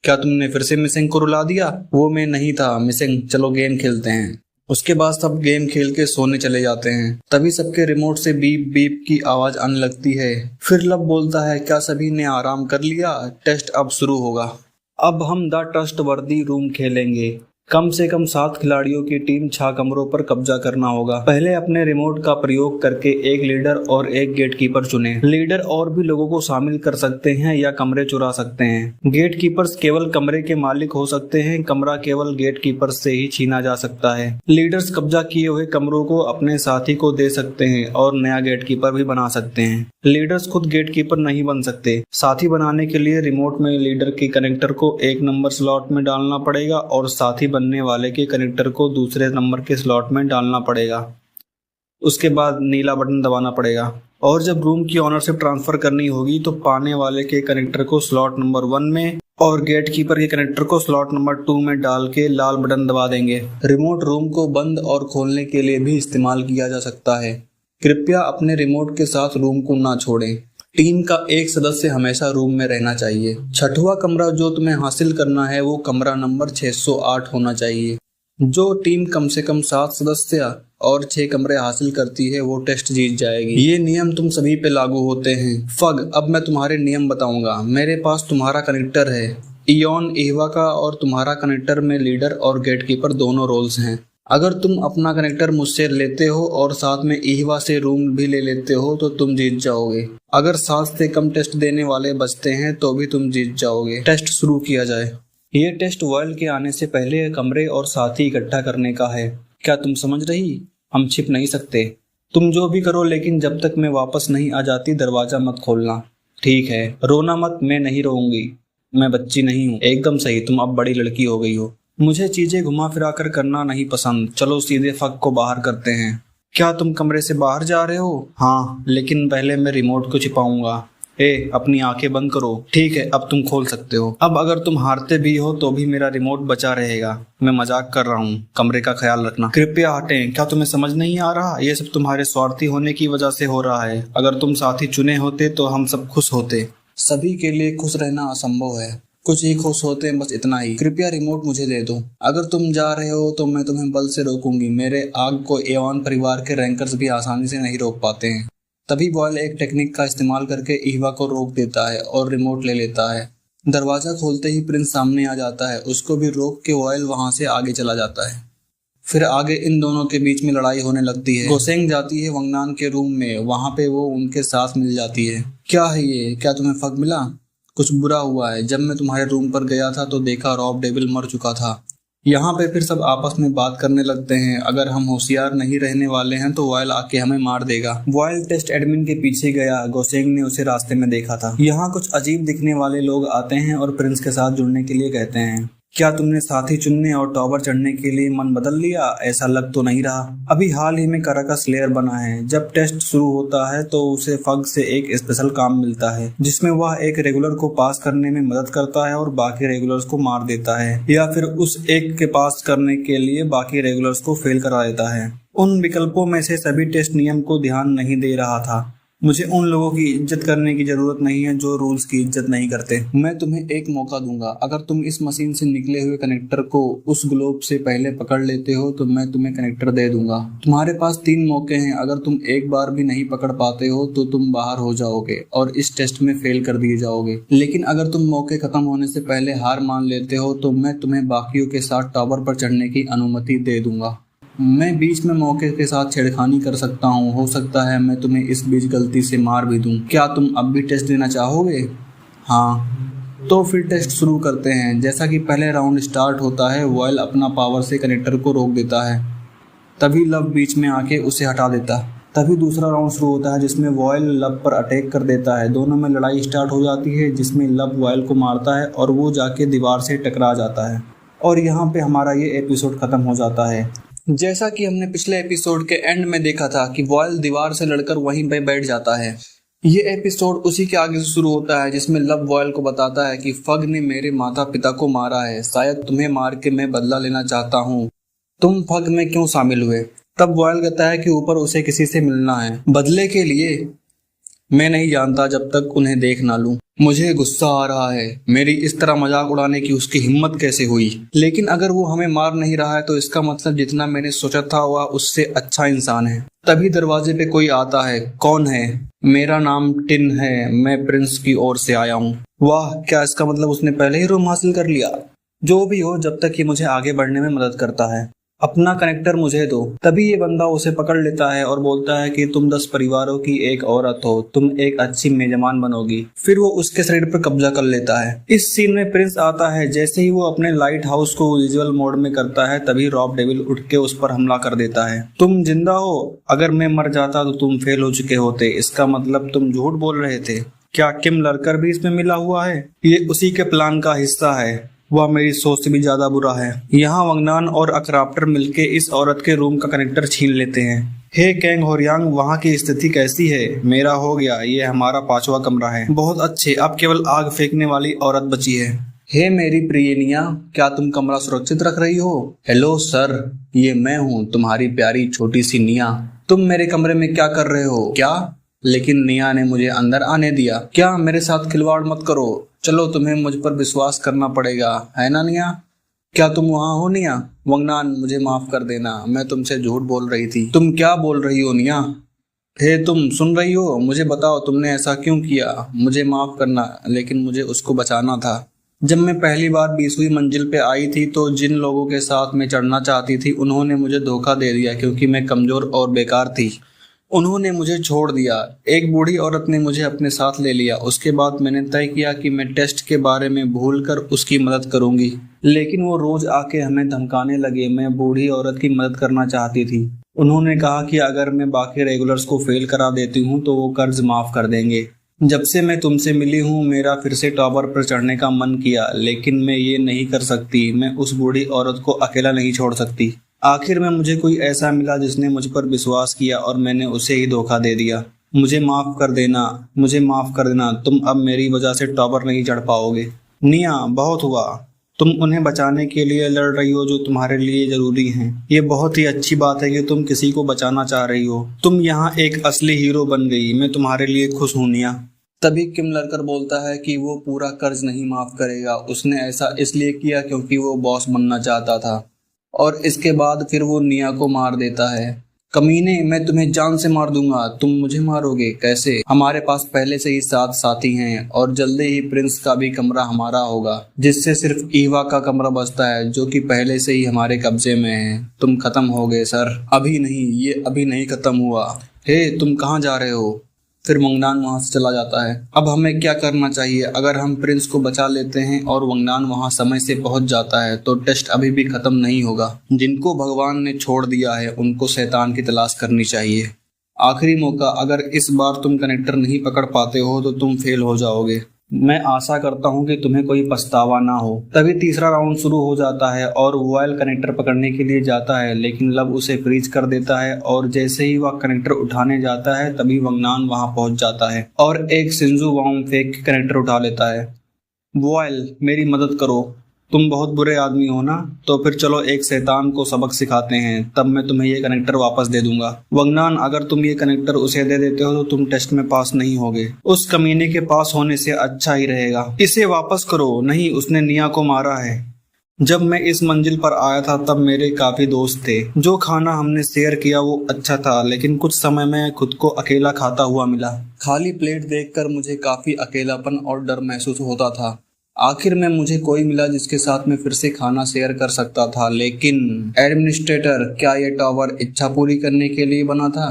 क्या तुमने फिर से मिसिंग को रुला दिया? वो मैं नहीं था मिसिंग, चलो गेम खेलते हैं। उसके बाद सब गेम खेल के सोने चले जाते हैं। तभी सबके रिमोट से बीप बीप की आवाज आने लगती है। फिर लब बोलता है, क्या सभी ने आराम कर लिया? टेस्ट अब शुरू होगा। अब हम द ट्रस्टवर्दी रूम खेलेंगे। कम से कम 7 खिलाड़ियों की टीम 6 कमरों पर कब्जा करना होगा। पहले अपने रिमोट का प्रयोग करके एक लीडर और एक गेटकीपर चुने। लीडर और भी लोगों को शामिल कर सकते हैं या कमरे चुरा सकते हैं। गेटकीपर्स केवल कमरे के मालिक हो सकते हैं। कमरा केवल गेटकीपर से ही छीना जा सकता है। लीडर्स कब्जा किए हुए कमरों को अपने साथी को दे सकते हैं और नया गेटकीपर भी बना सकते हैं। लीडर्स खुद गेटकीपर नहीं बन सकते। साथी बनाने के लिए रिमोट में लीडर के कनेक्टर को 1 नंबर स्लॉट में डालना पड़ेगा और साथी बनने वाले के कनेक्टर को दूसरे नंबर के स्लॉट में डालना पड़ेगा। उसके बाद नीला बटन दबाना पड़ेगा और जब रूम की ओनरशिप ट्रांसफर करनी होगी तो पाने वाले के कनेक्टर को स्लॉट नंबर 1 में और गेटकीपर के कनेक्टर को स्लॉट नंबर 2 में डाल के लाल बटन दबा देंगे। रिमोट रूम को बंद और खोलने के लिए भी इस्तेमाल किया जा सकता है। कृपया अपने रिमोट के साथ रूम को ना छोड़ें। टीम का एक सदस्य हमेशा रूम में रहना चाहिए। 6वां कमरा जो तुम्हें हासिल करना है वो कमरा नंबर 608 होना चाहिए। जो टीम कम से कम 7 सदस्य और 6 कमरे हासिल करती है वो टेस्ट जीत जाएगी। ये नियम तुम सभी पे लागू होते हैं। फग, अब मैं तुम्हारे नियम बताऊंगा। मेरे पास तुम्हारा कनेक्टर है इयॉन इहवा का और तुम्हारा कनेक्टर में लीडर और गेटकीपर दोनों रोल्स हैं। अगर तुम अपना कनेक्टर मुझसे लेते हो और साथ में इहवा से रूम भी ले लेते हो तो तुम जीत जाओगे। अगर 7 से कम टेस्ट देने वाले बचते हैं तो भी तुम जीत जाओगे। टेस्ट शुरू किया जाए। ये टेस्ट वर्ल्ड के आने से पहले कमरे और साथी इकट्ठा करने का है। क्या तुम समझ रही? हम छिप नहीं सकते। तुम जो भी करो, लेकिन जब तक मैं वापस नहीं आ जाती दरवाजा मत खोलना। ठीक है? रोना मत। मैं नहीं रोऊंगी। मैं बच्ची नहीं हूँ। एकदम सही, तुम अब बड़ी लड़की हो गई हो। मुझे चीजें घुमा फिरा कर करना नहीं पसंद। चलो सीधे फग को बाहर करते हैं। क्या तुम कमरे से बाहर जा रहे हो? हाँ, लेकिन पहले मैं रिमोट को छिपाऊंगा। अपनी आंखें बंद करो। ठीक है, अब तुम खोल सकते हो। अब अगर तुम हारते भी हो तो भी मेरा रिमोट बचा रहेगा। मैं मजाक कर रहा हूँ। कमरे का ख्याल रखना। कृपया हटें। क्या तुम्हें समझ नहीं आ रहा? ये सब तुम्हारे स्वार्थी होने की वजह से हो रहा है। अगर तुम साथी चुने होते तो हम सब खुश होते। सभी के लिए खुश रहना असंभव है। कुछ ही खुश होते हैं, बस इतना ही। कृपया रिमोट मुझे दे दो। अगर तुम जा रहे हो तो मैं तुम्हें बल से रोकूंगी। मेरे आग को एवान परिवार के रैंकर्स भी आसानी से नहीं रोक पाते हैं। तभी बॉयल एक टेक्निक का इस्तेमाल करके इहवा को रोक देता है और रिमोट ले लेता है। दरवाजा खोलते ही प्रिंस सामने आ जाता है। उसको भी रोक के बॉयल वहां से आगे चला जाता है। फिर आगे इन दोनों के बीच में लड़ाई होने लगती है। गोसेंग जाती है वंगनान के रूम में। वहां पे वो उनके साथ मिल जाती है। क्या है ये? क्या तुम्हें फग मिला? कुछ बुरा हुआ है। जब मैं तुम्हारे रूम पर गया था तो देखा रॉब डेविल मर चुका था। यहाँ पे फिर सब आपस में बात करने लगते हैं। अगर हम होशियार नहीं रहने वाले हैं तो वॉयल आके हमें मार देगा। वॉयल टेस्ट एडमिन के पीछे गया। गोसेंग ने उसे रास्ते में देखा था। यहाँ कुछ अजीब दिखने वाले लोग आते हैं और प्रिंस के साथ जुड़ने के लिए कहते हैं। क्या तुमने साथी चुनने और टॉवर चढ़ने के लिए मन बदल लिया? ऐसा लग तो नहीं रहा। अभी हाल ही में कराकास लेयर बना है। जब टेस्ट शुरू होता है तो उसे फग से एक स्पेशल काम मिलता है जिसमें वह एक रेगुलर को पास करने में मदद करता है और बाकी रेगुलर्स को मार देता है, या फिर उस एक के पास करने के लिए बाकी रेगुलर्स को फेल करा देता है। उन विकल्पों में से सभी टेस्ट नियम को ध्यान नहीं दे रहा था। मुझे उन लोगों की इज्जत करने की जरूरत नहीं है जो रूल्स की इज्जत नहीं करते। मैं तुम्हें एक मौका दूंगा। अगर तुम इस मशीन से निकले हुए कनेक्टर को उस ग्लोब से पहले पकड़ लेते हो तो मैं तुम्हें कनेक्टर दे दूंगा। तुम्हारे पास 3 मौके हैं। अगर तुम एक बार भी नहीं पकड़ पाते हो तो तुम बाहर हो जाओगे और इस टेस्ट में फेल कर दिए जाओगे। लेकिन अगर तुम मौके खत्म होने से पहले हार मान लेते हो तो मैं तुम्हें बाकियों के साथ टावर पर चढ़ने की अनुमति दे दूंगा। मैं बीच में मौके के साथ छेड़खानी कर सकता हूँ। हो सकता है मैं तुम्हें इस बीच गलती से मार भी दूँ। क्या तुम अब भी टेस्ट देना चाहोगे? हाँ, तो फिर टेस्ट शुरू करते हैं। जैसा कि पहले राउंड स्टार्ट होता है, वॉयल अपना पावर से कनेक्टर को रोक देता है। तभी लब बीच में आके उसे हटा देता। तभी दूसरा राउंड शुरू होता है जिसमें वॉयल लब पर अटैक कर देता है। दोनों में लड़ाई स्टार्ट हो जाती है जिसमें लब वॉयल को मारता है और वो जाके दीवार से टकरा जाता है। और यहाँ पे हमारा ये एपिसोड खत्म हो जाता है। जैसा कि हमने पिछले एपिसोड के एंड में देखा था कि वॉयल दीवार से लड़कर वहीं पे बैठ जाता है। ये एपिसोड उसी के आगे से शुरू होता है जिसमें लव वॉयल को बताता है कि फग ने मेरे माता पिता को मारा है, शायद तुम्हें मार के मैं बदला लेना चाहता हूँ। तुम फग में क्यों शामिल हुए? तब वॉयल कहता है कि ऊपर उसे किसी से मिलना है, बदले के लिए। मैं नहीं जानता जब तक उन्हें देख ना लूं। मुझे गुस्सा आ रहा है, मेरी इस तरह मजाक उड़ाने की उसकी हिम्मत कैसे हुई। लेकिन अगर वो हमें मार नहीं रहा है तो इसका मतलब जितना मैंने सोचा था वह उससे अच्छा इंसान है। तभी दरवाजे पे कोई आता है। कौन है? मेरा नाम टिन है, मैं प्रिंस की ओर से आया हूँ। वाह, क्या इसका मतलब उसने पहले ही रूम हासिल कर लिया? जो भी हो, जब तक ये मुझे आगे बढ़ने में मदद करता है। अपना कनेक्टर मुझे दो। तभी ये बंदा उसे पकड़ लेता है और बोलता है कि तुम 10 परिवारों की एक औरत हो, तुम एक अच्छी मेजबान बनोगी। फिर वो उसके शरीर पर कब्जा कर लेता है। इस सीन में प्रिंस आता है। जैसे ही वो अपने लाइट हाउस को विजुअल मोड में करता है तभी रॉब डेविल उठ के उस पर हमला कर देता है। तुम जिंदा हो? अगर मैं मर जाता तो तुम फेल हो चुके होते। इसका मतलब तुम झूठ बोल रहे थे। क्या किम लड़कर भी इसमें मिला हुआ है? ये उसी के प्लान का हिस्सा है। वह मेरी सोच से भी ज्यादा बुरा है। यहाँ वंगनान और अक्राफ्टर मिलके इस औरत के रूम का कनेक्टर छीन लेते हैं। हे कैंग होरियांग, वहाँ की स्थिति कैसी है? मेरा हो गया, ये हमारा 5वां कमरा है। बहुत अच्छे, अब केवल आग फेंकने वाली औरत बची है। हे मेरी प्रिय निया, क्या तुम कमरा सुरक्षित रख रही हो? हेलो सर, ये मैं हूँ, तुम्हारी प्यारी छोटी सी निया। तुम मेरे कमरे में क्या कर रहे हो? क्या? लेकिन निया ने मुझे अंदर आने दिया। क्या? मेरे साथ खिलवाड़ मत करो। चलो, तुम्हें मुझ पर विश्वास करना पड़ेगा, है ना निया? क्या तुम वहाँ हो निया? वंगनान, मुझे माफ कर देना, मैं तुमसे झूठ बोल रही थी। तुम क्या बोल रही हो निया? हे, तुम सुन रही हो? मुझे बताओ तुमने ऐसा क्यों किया? मुझे माफ करना, लेकिन मुझे उसको बचाना था। जब मैं पहली बार 20वीं मंजिल पे आई थी तो जिन लोगों के साथ मैं चढ़ना चाहती थी उन्होंने मुझे धोखा दे दिया क्योंकि मैं कमजोर और बेकार थी। उन्होंने मुझे छोड़ दिया। एक बूढ़ी औरत ने मुझे अपने साथ ले लिया। उसके बाद मैंने तय किया कि मैं टेस्ट के बारे में भूलकर उसकी मदद करूंगी, लेकिन वो रोज आके हमें धमकाने लगे। मैं बूढ़ी औरत की मदद करना चाहती थी। उन्होंने कहा कि अगर मैं बाकी रेगुलर्स को फेल करा देती हूँ तो वो कर्ज माफ कर देंगे। जब से मैं तुमसे मिली हूँ मेरा फिर से टॉवर पर चढ़ने का मन किया, लेकिन मैं ये नहीं कर सकती। मैं उस बूढ़ी औरत को अकेला नहीं छोड़ सकती। आखिर में मुझे कोई ऐसा मिला जिसने मुझ पर विश्वास किया और मैंने उसे ही धोखा दे दिया। मुझे माफ कर देना, मुझे माफ कर देना। तुम अब मेरी वजह से टॉवर नहीं चढ़ पाओगे। निया, बहुत हुआ। तुम उन्हें बचाने के लिए लड़ रही हो जो तुम्हारे लिए जरूरी हैं। ये बहुत ही अच्छी बात है कि तुम किसी को बचाना चाह रही हो। तुम यहाँ एक असली हीरो बन गई। मैं तुम्हारे लिए खुश हूँ निया। तभी किम लड़कर बोलता है कि वो पूरा कर्ज नहीं माफ करेगा। उसने ऐसा इसलिए किया क्योंकि वो बॉस बनना चाहता था। और इसके बाद फिर वो निया को मार देता है। कमीने, मैं तुम्हें जान से मार दूंगा। तुम मुझे मारोगे? कैसे? हमारे पास पहले से ही 7 साथी हैं और जल्दी ही प्रिंस का भी कमरा हमारा होगा, जिससे सिर्फ ईवा का कमरा बचता है जो कि पहले से ही हमारे कब्जे में है। तुम खत्म हो गए सर। अभी नहीं, ये अभी नहीं खत्म हुआ। हे, तुम कहाँ जा रहे हो? फिर वंगनान वहां से चला जाता है। अब हमें क्या करना चाहिए? अगर हम प्रिंस को बचा लेते हैं और वंगनान वहां समय से पहुंच जाता है तो टेस्ट अभी भी खत्म नहीं होगा। जिनको भगवान ने छोड़ दिया है उनको शैतान की तलाश करनी चाहिए। आखिरी मौका, अगर इस बार तुम कनेक्टर नहीं पकड़ पाते हो तो तुम फेल हो जाओगे। मैं आशा करता हूँ कि तुम्हें कोई पछतावा ना हो। तभी तीसरा राउंड शुरू हो जाता है और वॉयल कनेक्टर पकड़ने के लिए जाता है, लेकिन लव उसे फ्रीज कर देता है और जैसे ही वह कनेक्टर उठाने जाता है तभी वंगनान वहां पहुंच जाता है और एक सिंजू बॉम्ब फेंक के कनेक्टर उठा लेता है। वॉयल, मेरी मदद करो। तुम बहुत बुरे आदमी हो ना, तो फिर चलो एक शैतान को सबक सिखाते हैं, तब मैं तुम्हें ये कनेक्टर वापस दे दूंगा। वंगनान, अगर तुम ये कनेक्टर उसे दे देते हो तो तुम टेस्ट में पास नहीं होगे। उस कमीने के पास होने से अच्छा ही रहेगा। इसे वापस करो। नहीं, उसने निया को मारा है। जब मैं इस मंजिल पर आया था तब मेरे काफी दोस्त थे। जो खाना हमने शेयर किया वो अच्छा था, लेकिन कुछ समय में खुद को अकेला खाता हुआ मिला। खाली प्लेट देखकर मुझे काफी अकेलापन और डर महसूस होता था। आखिर में मुझे कोई मिला जिसके साथ मैं फिर से खाना शेयर कर सकता था। लेकिन एडमिनिस्ट्रेटर, क्या ये टावर इच्छा पूरी करने के लिए बना था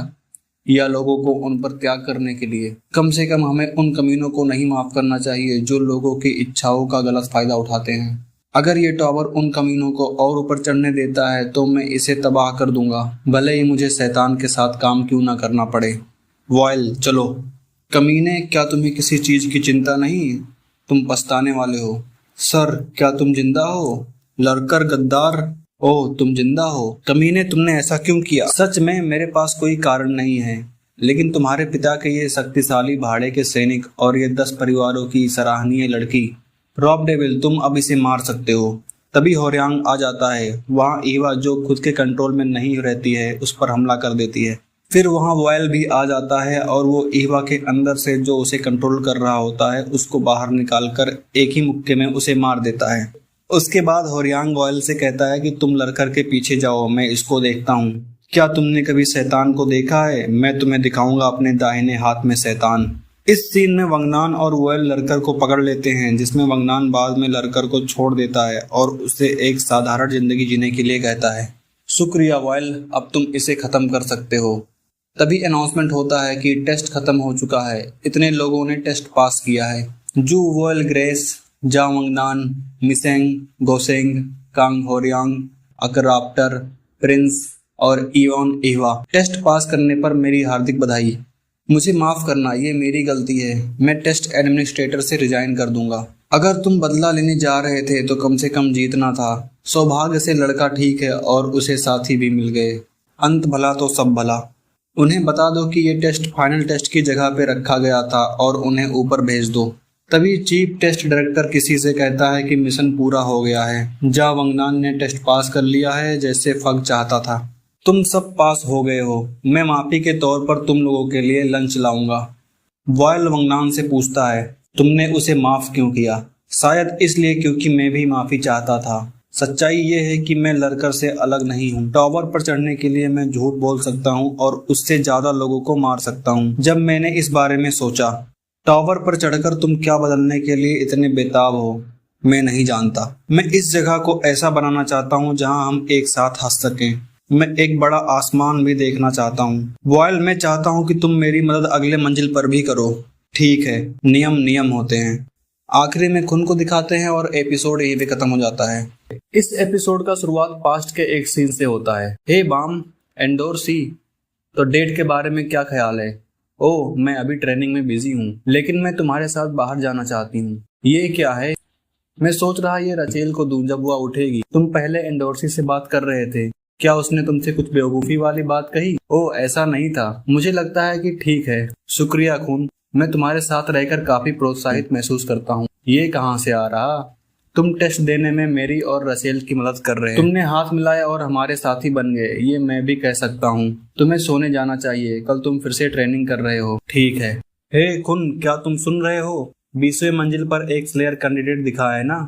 या लोगों को उन पर त्याग करने के लिए? कम से कम हमें उन कमीनों को नहीं माफ करना चाहिए जो लोगों की इच्छाओं का गलत फायदा उठाते हैं। अगर ये टावर उन कमीनों को और ऊपर चढ़ने देता है तो मैं इसे तबाह कर दूंगा, भले ही मुझे शैतान के साथ काम क्यों ना करना पड़े। वॉयल, चलो। कमीने, क्या तुम्हें किसी चीज की चिंता नहीं? तुम पछताने वाले हो। सर, क्या तुम जिंदा हो? लड़कर गद्दार। ओह, तुम जिंदा हो? कमीने, तुमने ऐसा क्यों किया? सच में मेरे पास कोई कारण नहीं है, लेकिन तुम्हारे पिता के ये शक्तिशाली भाड़े के सैनिक और ये 10 परिवारों की सराहनीय लड़की रॉब डेविल, तुम अब इसे मार सकते हो। तभी होर्यांग आ जाता है। वहाँ ईवा, जो खुद के कंट्रोल में नहीं रहती है, उस पर हमला कर देती है। फिर वहाँ वॉयल भी आ जाता है और वो ईवा के अंदर से जो उसे कंट्रोल कर रहा होता है उसको बाहर निकालकर एक ही मुक्के में उसे मार देता है। उसके बाद होर्यांग वॉयल से कहता है कि तुम लड़कर के पीछे जाओ, मैं इसको देखता हूँ। क्या तुमने कभी शैतान को देखा है? मैं तुम्हें दिखाऊंगा अपने दाहिने हाथ में शैतान। इस सीन में वंगनान और वॉयल लड़कर को पकड़ लेते हैं, जिसमें वंगनान बाद में लड़कर को छोड़ देता है और उसे एक साधारण जिंदगी जीने के लिए कहता है। शुक्रिया वॉयल, अब तुम इसे खत्म कर सकते हो। तभी अनाउंसमेंट होता है कि टेस्ट खत्म हो चुका है। इतने लोगों ने टेस्ट पास किया है। जू, वॉयल, ग्रेस, जा वंगनान, मिसेंग, गोसेंग, कांग होर्यांग, अकराप्टर, प्रिंस और इवॉन ईवा। टेस्ट पास करने पर मेरी हार्दिक बधाई। मुझे माफ करना, ये मेरी गलती है। मैं टेस्ट एडमिनिस्ट्रेटर से रिजाइन कर दूंगा। अगर तुम बदला लेने जा रहे थे तो कम से कम जीतना था। सौभाग्य से लड़का ठीक है और उसे साथी भी मिल गए। अंत भला तो सब भला। उन्हें बता दो कि ये टेस्ट फाइनल टेस्ट की जगह पे रखा गया था और उन्हें ऊपर भेज दो। तभी चीफ टेस्ट डायरेक्टर किसी से कहता है कि मिशन पूरा हो गया है। जा वंगनान ने टेस्ट पास कर लिया है, जैसे फग चाहता था। तुम सब पास हो गए हो। मैं माफी के तौर पर तुम लोगों के लिए लंच लाऊंगा। वॉयल वंगनान से पूछता है, तुमने उसे माफ क्यों किया? शायद इसलिए क्योंकि मैं भी माफी चाहता था। सच्चाई ये है कि मैं लड़कर से अलग नहीं हूँ। टावर पर चढ़ने के लिए मैं झूठ बोल सकता हूँ और उससे ज्यादा लोगों को मार सकता हूँ। जब मैंने इस बारे में सोचा, टावर पर चढ़कर तुम क्या बदलने के लिए इतने बेताब हो, मैं नहीं जानता। मैं इस जगह को ऐसा बनाना चाहता हूँ जहाँ हम एक साथ हंस सकें। मैं एक बड़ा आसमान भी देखना चाहता हूँ। वॉयल, मैं चाहता हूँ कि तुम मेरी मदद अगले मंजिल पर भी करो। ठीक है, नियम नियम होते हैं। आखिरी में खुन को दिखाते हैं और एपिसोड यहीं पे खत्म हो जाता है। इस एपिसोड का शुरुआत पास्ट के एक सीन से होता है। हे बाम, एंडोर सी, तो डेट के बारे में क्या ख्याल है? ओह, मैं अभी ट्रेनिंग में बिजी हूँ, लेकिन मैं तुम्हारे साथ बाहर जाना चाहती हूँ। ये क्या है? मैं सोच रहा ये रचेल को दूं जब वह उठेगी। तुम पहले एंडोर्सी से बात कर रहे थे, क्या उसने तुमसे कुछ बेवकूफी वाली बात कही? ओह, ऐसा नहीं था। मुझे लगता है कि ठीक है। शुक्रिया खून, मैं तुम्हारे साथ रहकर काफी प्रोत्साहित महसूस करता हूँ। ये कहाँ से आ रहा? तुम टेस्ट देने में मेरी और रसेल की मदद कर रहे हो। तुमने हाथ मिलाया और हमारे साथी बन गए, ये मैं भी कह सकता हूँ। तुम्हें सोने जाना चाहिए, कल तुम फिर से ट्रेनिंग कर रहे हो। ठीक है। हे खुन, क्या तुम सुन रहे हो? 20वें मंजिल पर एक स्लेयर कैंडिडेट दिखा है ना?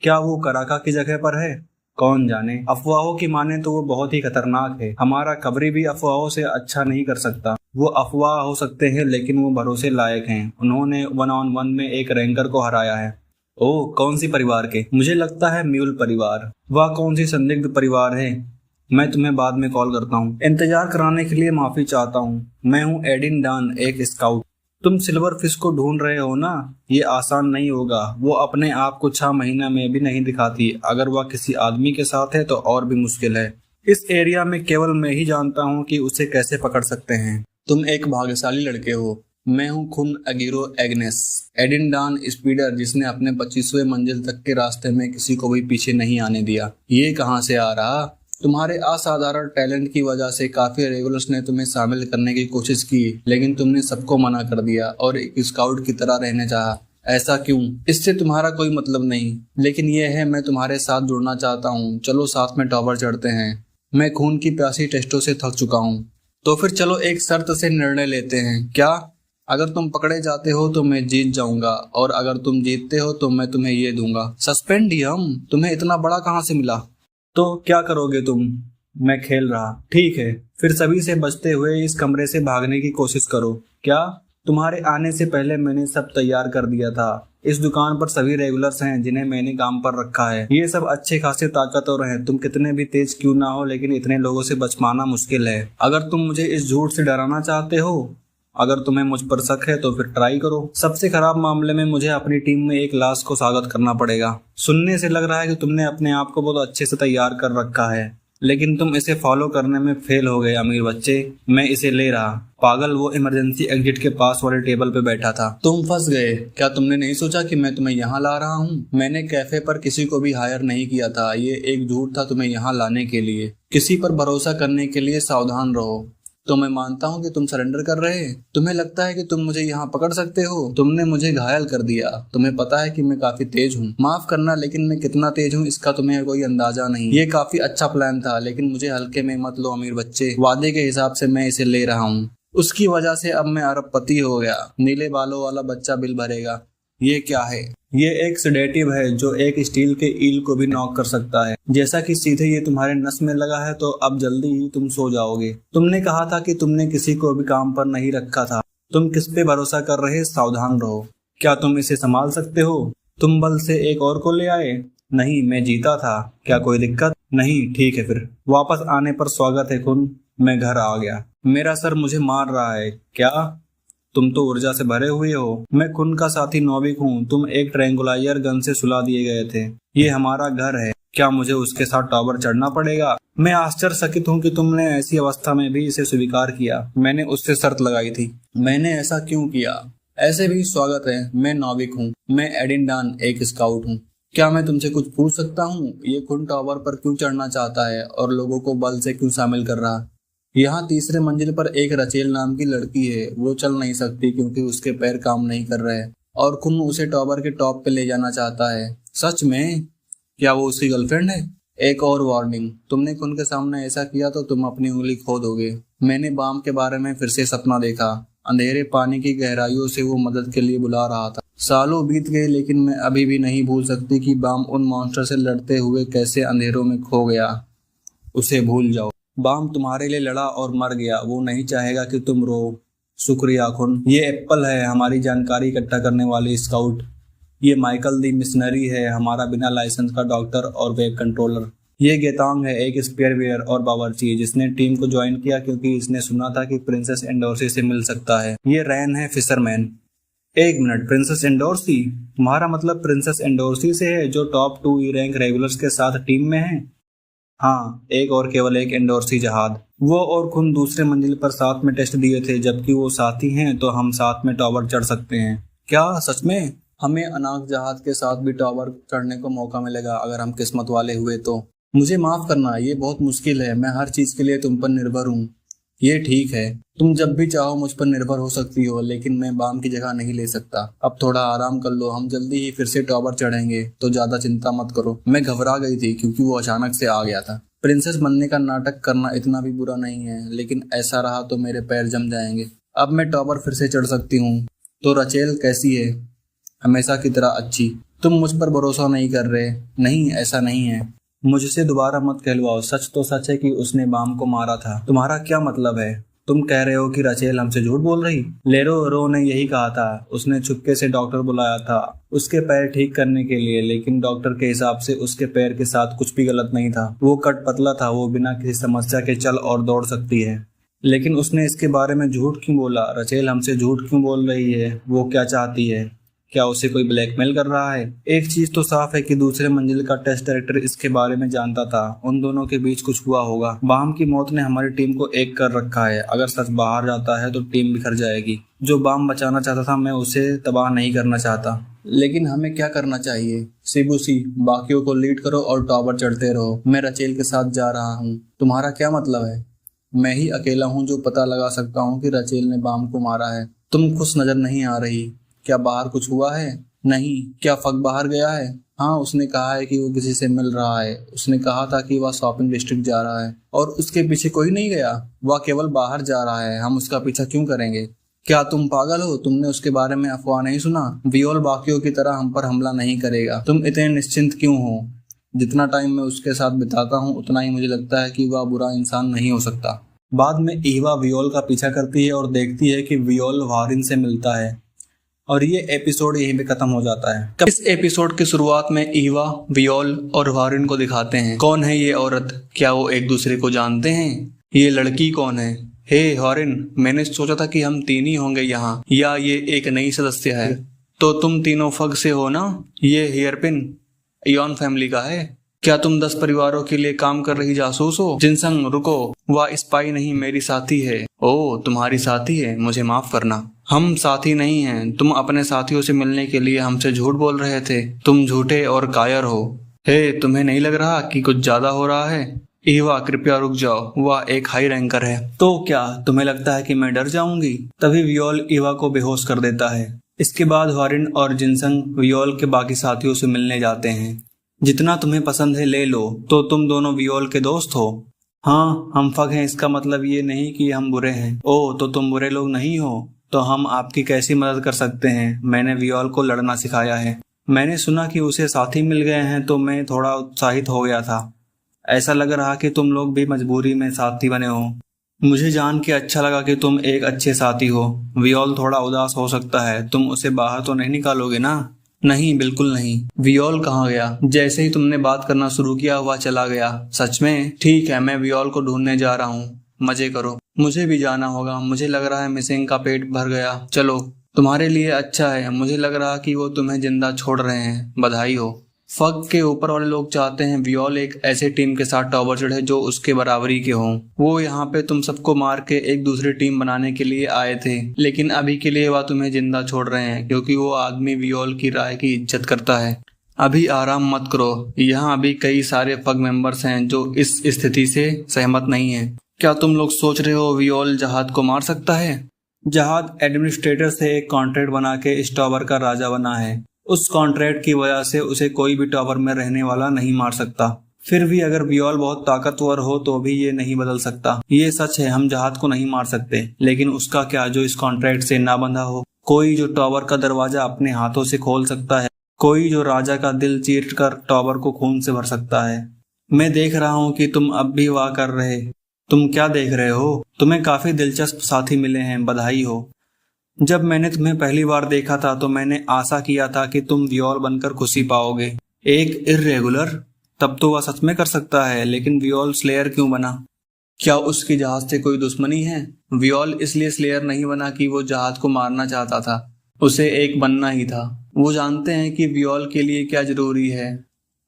क्या वो कराका की जगह पर है? कौन जाने। अफवाहों की माने तो वो बहुत ही खतरनाक है। हमारा कबरी भी अफवाहों से अच्छा नहीं कर सकता। वो अफवाह हो सकते हैं, लेकिन वो भरोसे लायक हैं। उन्होंने 1-on-1 में एक रैंकर को हराया है। ओह, कौन सी परिवार के? मुझे लगता है म्यूल परिवार। वह कौन सी संदिग्ध परिवार है? मैं तुम्हें बाद में कॉल करता हूँ। इंतजार कराने के लिए माफी चाहता हूँ। मैं हूँ एडिन डान, एक स्काउट। तुम सिल्वर फिश को ढूंढ रहे हो ना? ये आसान नहीं होगा। वो अपने आप को 6 महीना में भी नहीं दिखाती। अगर वह किसी आदमी के साथ है तो और भी मुश्किल है। इस एरिया में केवल मैं ही जानता हूँ कि उसे कैसे पकड़ सकते हैं। तुम एक भाग्यशाली लड़के हो। मैं हूँ खुन अगीरो एग्नेस, एडिन डान स्पीडर, जिसने अपने 25वें मंजिल तक के रास्ते में किसी को भी पीछे नहीं आने दिया। ये कहाँ से आ रहा? तुम्हारे असाधारण टैलेंट की वजह से काफी रेगुलर्स ने तुम्हें शामिल करने की कोशिश की, लेकिन तुमने सबको मना कर दिया और एक स्काउट की तरह रहने चाहा। ऐसा क्यों? इससे तुम्हारा कोई मतलब नहीं, लेकिन यह है मैं तुम्हारे साथ जुड़ना चाहता हूँ। चलो साथ में टावर चढ़ते हैं। मैं खून की प्यासी टेस्टों से थक चुका हूँ। तो फिर चलो एक शर्त से निर्णय लेते हैं। क्या? अगर तुम पकड़े जाते हो तो मैं जीत जाऊंगा, और अगर तुम जीतते हो तो मैं तुम्हें ये दूंगा, सस्पेंडियम। तुम्हें इतना बड़ा कहाँ से मिला? तो क्या करोगे तुम? मैं खेल रहा। ठीक है, फिर सभी से बचते हुए इस कमरे से भागने की कोशिश करो। क्या? तुम्हारे आने से पहले मैंने सब तैयार कर दिया था। इस दुकान पर सभी रेगुलर्स हैं जिन्हें मैंने काम पर रखा है। ये सब अच्छे खासे ताकतवर हैं। तुम कितने भी तेज क्यों ना हो, लेकिन इतने लोगों से बच पाना मुश्किल है। अगर तुम मुझे इस झूठ से डराना चाहते हो, अगर तुम्हें मुझ पर शक है तो फिर ट्राई करो। सबसे खराब मामले में मुझे अपनी टीम में एक लाश को स्वागत करना पड़ेगा। सुनने से लग रहा है कि तुमने अपने आप को बहुत अच्छे से तैयार कर रखा है। लेकिन तुम इसे फॉलो करने में फेल हो गए अमीर बच्चे। मैं इसे ले रहा। पागल, वो इमरजेंसी एग्जिट के पास वाले टेबल पे बैठा था। तुम फंस गए। क्या तुमने नहीं सोचा कि मैं तुम्हें यहाँ ला रहा हूँ? मैंने कैफे पर किसी को भी हायर नहीं किया था। ये एक झूठ था तुम्हें यहाँ लाने के लिए। किसी पर भरोसा करने के लिए सावधान रहो। तो मैं मानता हूँ कि तुम सरेंडर कर रहे। तुम्हें लगता है कि तुम मुझे यहाँ पकड़ सकते हो। तुमने मुझे घायल कर दिया। तुम्हें पता है कि मैं काफी तेज हूँ। माफ करना, लेकिन मैं कितना तेज हूँ इसका तुम्हें कोई अंदाजा नहीं। ये काफी अच्छा प्लान था, लेकिन मुझे हल्के में मत लो अमीर बच्चे। वादे के हिसाब से मैं इसे ले रहा हूँ। उसकी वजह से अब मैं अरबपति हो गया। नीले बालों वाला बच्चा बिल भरेगा। ये क्या है? ये एक सेडेटिव है जो एक स्टील के ईल को भी नॉक कर सकता है। जैसा कि सीधे ये तुम्हारे नस में लगा है तो अब जल्दी ही तुम सो जाओगे। तुमने कहा था कि तुमने किसी को भी काम पर नहीं रखा था। तुम किस पे भरोसा कर रहे? सावधान रहो। क्या तुम इसे संभाल सकते हो? तुम बल से एक और को ले आए? नहीं, मैं जीता था। क्या कोई दिक्कत? नहीं। ठीक है, फिर वापस आने पर स्वागत है खून। मैं घर आ गया। मेरा सर मुझे मार रहा है। क्या? तुम तो ऊर्जा से भरे हुए हो। मैं खून का साथी नौविक हूँ। तुम एक ट्रैंगुलाइजर गन से सुला दिए गए थे। ये हमारा घर है। क्या मुझे उसके साथ टावर चढ़ना पड़ेगा? मैं आश्चर्यचकित हूँ कि तुमने ऐसी अवस्था में भी इसे स्वीकार किया। मैंने उससे शर्त लगाई थी। मैंने ऐसा क्यों किया? ऐसे भी स्वागत है। मैं नौविक हूँ। मैं एडिनडान, एक स्काउट हूँ। क्या मैं तुमसे कुछ पूछ सकता हूँ? ये खून टावर पर क्यों चढ़ना चाहता है और लोगों को बल से क्यों शामिल कर रहा? यहाँ तीसरे मंजिल पर एक रचेल नाम की लड़की है। वो चल नहीं सकती क्योंकि उसके पैर काम नहीं कर रहे और खून उसे टावर के टॉप पे ले जाना चाहता है। सच में? क्या वो उसकी गर्लफ्रेंड है? एक और वार्निंग, तुमने खून के सामने ऐसा किया तो तुम अपनी उंगली खो दोगे। मैंने बाम के बारे में फिर से सपना देखा। अंधेरे पानी की गहराइयों से वो मदद के लिए बुला रहा था। सालों बीत गए, लेकिन मैं अभी भी नहीं भूल सकती कि बाम उन मॉन्स्टर से लड़ते हुए कैसे अंधेरों में खो गया। उसे भूल जाओ। बाम तुम्हारे लिए लड़ा और मर गया। वो नहीं चाहेगा कि तुम रो। शुक्रिया खून। ये एप्पल है, हमारी जानकारी इकट्ठा करने वाली स्काउट। ये माइकल दी मिशनरी है, हमारा बिना लाइसेंस का डॉक्टर और वेब कंट्रोलर। ये गेतांग है, एक स्पेयरवेयर और बावर्ची जिसने टीम को ज्वाइन किया क्योंकि इसने सुना था कि प्रिंसेस एंडोर्सी से मिल सकता है। ये रैन है, फिशरमैन। एक मिनट, प्रिंसेस एंडोर्सी? तुम्हारा मतलब प्रिंसेस एंडोर्सी से है जो टॉप 2 ई रैंक रेगुलर्स के साथ टीम में है? हाँ, एक और केवल एक एंडोर्सी जहाज। वो और खून दूसरे मंजिल पर साथ में टेस्ट दिए थे। जबकि वो साथी हैं तो हम साथ में टावर चढ़ सकते हैं। क्या सच में? हमें अनाक जहाज के साथ भी टावर चढ़ने को मौका मिलेगा अगर हम किस्मत वाले हुए तो। मुझे माफ करना, ये बहुत मुश्किल है। मैं हर चीज के लिए तुम पर निर्भर हूँ। ये ठीक है, तुम जब भी चाहो मुझ पर निर्भर हो सकती हो, लेकिन मैं बाम की जगह नहीं ले सकता। अब थोड़ा आराम कर लो, हम जल्दी ही फिर से टावर चढ़ेंगे, तो ज्यादा चिंता मत करो। मैं घबरा गई थी क्योंकि वो अचानक से आ गया था। प्रिंसेस बनने का नाटक करना इतना भी बुरा नहीं है, लेकिन ऐसा रहा तो मेरे पैर जम जाएंगे। अब मैं टावर फिर से चढ़ सकती हूँ। तो रचेल कैसी है? हमेशा की तरह अच्छी। तुम मुझ पर भरोसा नहीं कर रहे? नहीं, ऐसा नहीं है। मुझसे दोबारा मत कहलवाओ। सच तो सच है कि उसने बाम को मारा था। तुम्हारा क्या मतलब है? तुम कह रहे हो कि रचेल हमसे झूठ बोल रही? रो ने यही कहा था। उसने चुपके से डॉक्टर बुलाया था उसके पैर ठीक करने के लिए, लेकिन डॉक्टर के हिसाब से उसके पैर के साथ कुछ भी गलत नहीं था। वो कट पतला था, वो बिना किसी समस्या के चल और दौड़ सकती है। लेकिन उसने इसके बारे में झूठ क्यों बोला? रचेल हमसे झूठ क्यों बोल रही है? वो क्या चाहती है? क्या उसे कोई ब्लैकमेल कर रहा है? एक चीज तो साफ है कि दूसरे मंजिल का टेस्ट डायरेक्टर इसके बारे में जानता था। उन दोनों के बीच कुछ हुआ होगा। बाम की मौत ने हमारी टीम को एक कर रखा है। अगर सच बाहर जाता है तो टीम बिखर जाएगी। जो बाम बचाना चाहता था, मैं उसे तबाह नहीं करना चाहता। लेकिन हमें क्या करना चाहिए? सिबुसी, बाकियों को लीड करो और टावर चढ़ते रहो। मैं रचेल के साथ जा रहा हूँ। तुम्हारा क्या मतलब है? मैं ही अकेला हूँ जो पता लगा सकता हूँ कि रचेल ने बाम को मारा है। तुम खुश नजर नहीं आ रही। क्या बाहर कुछ हुआ है? नहीं। क्या फक बाहर गया है? हाँ, उसने कहा है कि वो किसी से मिल रहा है। उसने कहा था कि वह शॉपिंग डिस्ट्रिक्ट जा रहा है और उसके पीछे कोई नहीं गया। वह केवल बाहर जा रहा है। हम उसका पीछा क्यों करेंगे? क्या तुम पागल हो? तुमने उसके बारे में अफवाह नहीं सुना? वियोल बाकियों की तरह हम पर हमला नहीं करेगा। तुम इतने निश्चिंत क्यों हो? जितना टाइम मैं उसके साथ बिताता हूँ उतना ही मुझे लगता है कि वह बुरा इंसान नहीं हो सकता। बाद में ईवा वियोल का पीछा करती है और देखती है कि वियोल वारिन से मिलता है और ये एपिसोड यहीं पे खत्म हो जाता है। इस एपिसोड की शुरुआत में ईवा, वियोल और वारिन को दिखाते हैं। कौन है ये औरत? क्या वो एक दूसरे को जानते हैं? ये लड़की कौन है? हे वारिन, मैंने सोचा था कि हम 3 ही होंगे यहाँ, या ये एक नई सदस्य है? तो तुम तीनों फग से हो ना? ये हेयरपिन इयॉन फैमिली का है। क्या तुम 10 परिवारों के लिए काम कर रही जासूस हो? जिनसंग रुको, वह स्पाई नहीं मेरी साथी है। ओ तुम्हारी साथी है, मुझे माफ करना। हम साथी नहीं हैं। तुम अपने साथियों से मिलने के लिए हमसे झूठ बोल रहे थे। तुम झूठे और कायर हो। हे तुम्हें नहीं लग रहा कि कुछ ज्यादा हो रहा है? ईवा कृपया रुक जाओ, वह एक हाई रैंकर है। तो क्या तुम्हें लगता है कि मैं डर जाऊंगी? तभी वियोल ईवा को बेहोश कर देता है। इसके बाद वारिन और जिनसंग वियोल के बाकी साथियों से मिलने जाते हैं। जितना तुम्हें पसंद है ले लो। तो तुम दोनों वियोल के दोस्त हो? हाँ हम फग हैं, इसका मतलब ये नहीं कि हम बुरे हैं। ओ तो तुम बुरे लोग नहीं हो? तो हम आपकी कैसी मदद कर सकते हैं? मैंने वियोल को लड़ना सिखाया है। मैंने सुना कि उसे साथी मिल गए हैं तो मैं थोड़ा उत्साहित हो गया था। ऐसा लग रहा कि तुम लोग भी मजबूरी में साथी बने हो। मुझे जान के अच्छा लगा कि तुम एक अच्छे साथी हो। वियोल थोड़ा उदास हो सकता है, तुम उसे बाहर तो नहीं निकालोगे ना? नहीं बिल्कुल नहीं। वियोल कहाँ गया? जैसे ही तुमने बात करना शुरू किया वह चला गया। सच में? ठीक है, मैं वियोल को ढूंढने जा रहा हूँ, मजे करो। मुझे भी जाना होगा, मुझे लग रहा है मिसिंग का पेट भर गया। चलो तुम्हारे लिए अच्छा है, मुझे लग रहा कि वो तुम्हें जिंदा छोड़ रहे हैं, बधाई हो। फग के ऊपर वाले लोग चाहते हैं वियोल एक ऐसे टीम के साथ टॉवर चढ़े जो उसके बराबरी के हों। वो यहाँ पे तुम सबको मार के एक दूसरी टीम बनाने के लिए आए थे, लेकिन अभी के लिए वह तुम्हें जिंदा छोड़ रहे हैं क्योंकि वो आदमी वियोल की राय की इज्जत करता है। अभी आराम मत करो, यहाँ अभी कई सारे फग मेंबर्स हैं जो इस स्थिति से सहमत नहीं है। क्या तुम लोग सोच रहे हो वियोल जहाद को मार सकता है? जहाद एडमिनिस्ट्रेटर से एक कॉन्ट्रैक्ट बना के इस टॉवर का राजा बना है। उस कॉन्ट्रैक्ट की वजह से उसे कोई भी टॉवर में रहने वाला नहीं मार सकता। फिर भी अगर वियोल बहुत ताकतवर हो तो भी ये नहीं बदल सकता। ये सच है, हम जहाद को नहीं मार सकते, लेकिन उसका क्या जो इस कॉन्ट्रैक्ट से ना बंधा हो? कोई जो टॉवर का दरवाजा अपने हाथों से खोल सकता है, कोई जो राजा का दिल चीर कर टॉवर को खून से भर सकता है। मैं देख रहा हूँ कि तुम अब भी वाह कर रहे। तुम क्या देख रहे हो? तुम्हें काफी दिलचस्प साथी मिले हैं, बधाई हो। जब मैंने तुम्हें पहली बार देखा था तो मैंने आशा किया था कि तुम वियोल बनकर खुशी पाओगे। एक इर्रेगुलर? तब तो वह सच में कर सकता है, लेकिन वियोल स्लेयर क्यों बना? क्या उसकी जहाज से कोई दुश्मनी है? वियोल इसलिए स्लेयर नहीं बना कि वो जहाज को मारना चाहता था, उसे एक बनना ही था। वो जानते हैं कि वियोल के लिए क्या जरूरी है।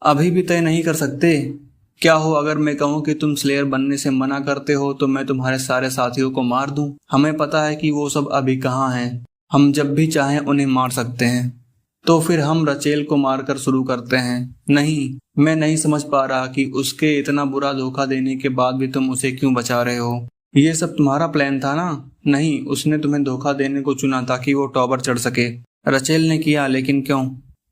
अभी भी तय नहीं कर सकते? क्या हो अगर मैं कहूँ कि तुम स्लेयर बनने से मना करते हो तो मैं तुम्हारे सारे साथियों को मार दूं? हमें पता है कि वो सब अभी कहाँ हैं, हम जब भी चाहें उन्हें मार सकते हैं। तो फिर हम रचेल को मारकर शुरू करते हैं। नहीं, मैं नहीं समझ पा रहा कि उसके इतना बुरा धोखा देने के बाद भी तुम उसे क्यों बचा रहे हो। ये सब तुम्हारा प्लान था ना? नहीं, उसने तुम्हें धोखा देने को चुना ताकि वो टॉवर चढ़ सके। रचेल ने किया, लेकिन क्यों?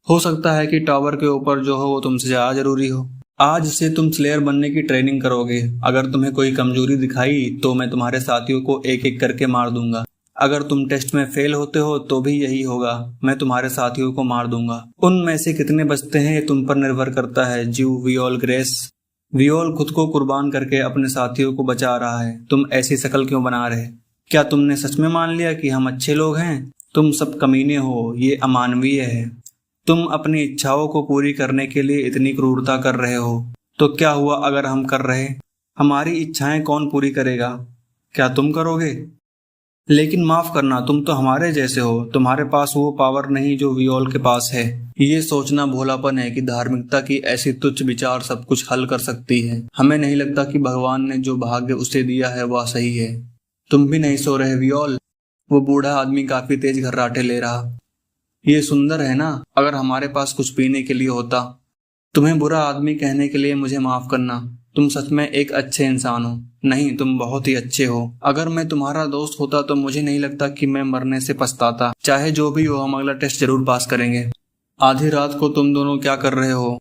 हो सकता है कि टॉवर के ऊपर जो हो वो तुमसे ज्यादा जरूरी हो। आज से तुम स्लेयर बनने की ट्रेनिंग करोगे। अगर तुम्हें कोई कमजोरी दिखाई तो मैं तुम्हारे साथियों को एक एक करके मार दूंगा। अगर तुम टेस्ट में फेल होते हो तो भी यही होगा, मैं तुम्हारे साथियों को मार दूंगा। उनमें से कितने बचते हैं ये तुम पर निर्भर करता है। जीव वियोल ग्रेस। वियोल खुद को कुर्बान करके अपने साथियों को बचा रहा है। तुम ऐसी शक्ल क्यों बना रहे? क्या तुमने सच में मान लिया कि हम अच्छे लोग हैं? तुम सब कमीने हो, ये अमानवीय है। तुम अपनी इच्छाओं को पूरी करने के लिए इतनी क्रूरता कर रहे हो, तो क्या हुआ अगर हम कर रहे? हमारी इच्छाएं कौन पूरी करेगा? क्या तुम करोगे? लेकिन माफ करना, तुम तो हमारे जैसे हो, तुम्हारे पास वो पावर नहीं जो वियोल के पास है। ये सोचना भोलापन है कि धार्मिकता की ऐसी तुच्छ विचार सब कुछ हल कर सकती है। हमें नहीं लगता कि भगवान ने जो भाग्य उसे दिया है वह सही है। तुम भी नहीं सो रहे वियोल? वो बूढ़ा आदमी काफी तेज घर्राटे ले रहा। ये सुंदर है ना? अगर हमारे पास कुछ पीने के लिए होता। तुम्हें बुरा आदमी कहने के लिए मुझे माफ करना। तुम सच में एक अच्छे इंसान हो। नहीं, तुम बहुत ही अच्छे हो। अगर मैं तुम्हारा दोस्त होता तो मुझे नहीं लगता कि मैं मरने से पछताता। चाहे जो भी हो, हम अगला टेस्ट जरूर पास करेंगे। आधी रात को तुम दोनों क्या कर रहे हो?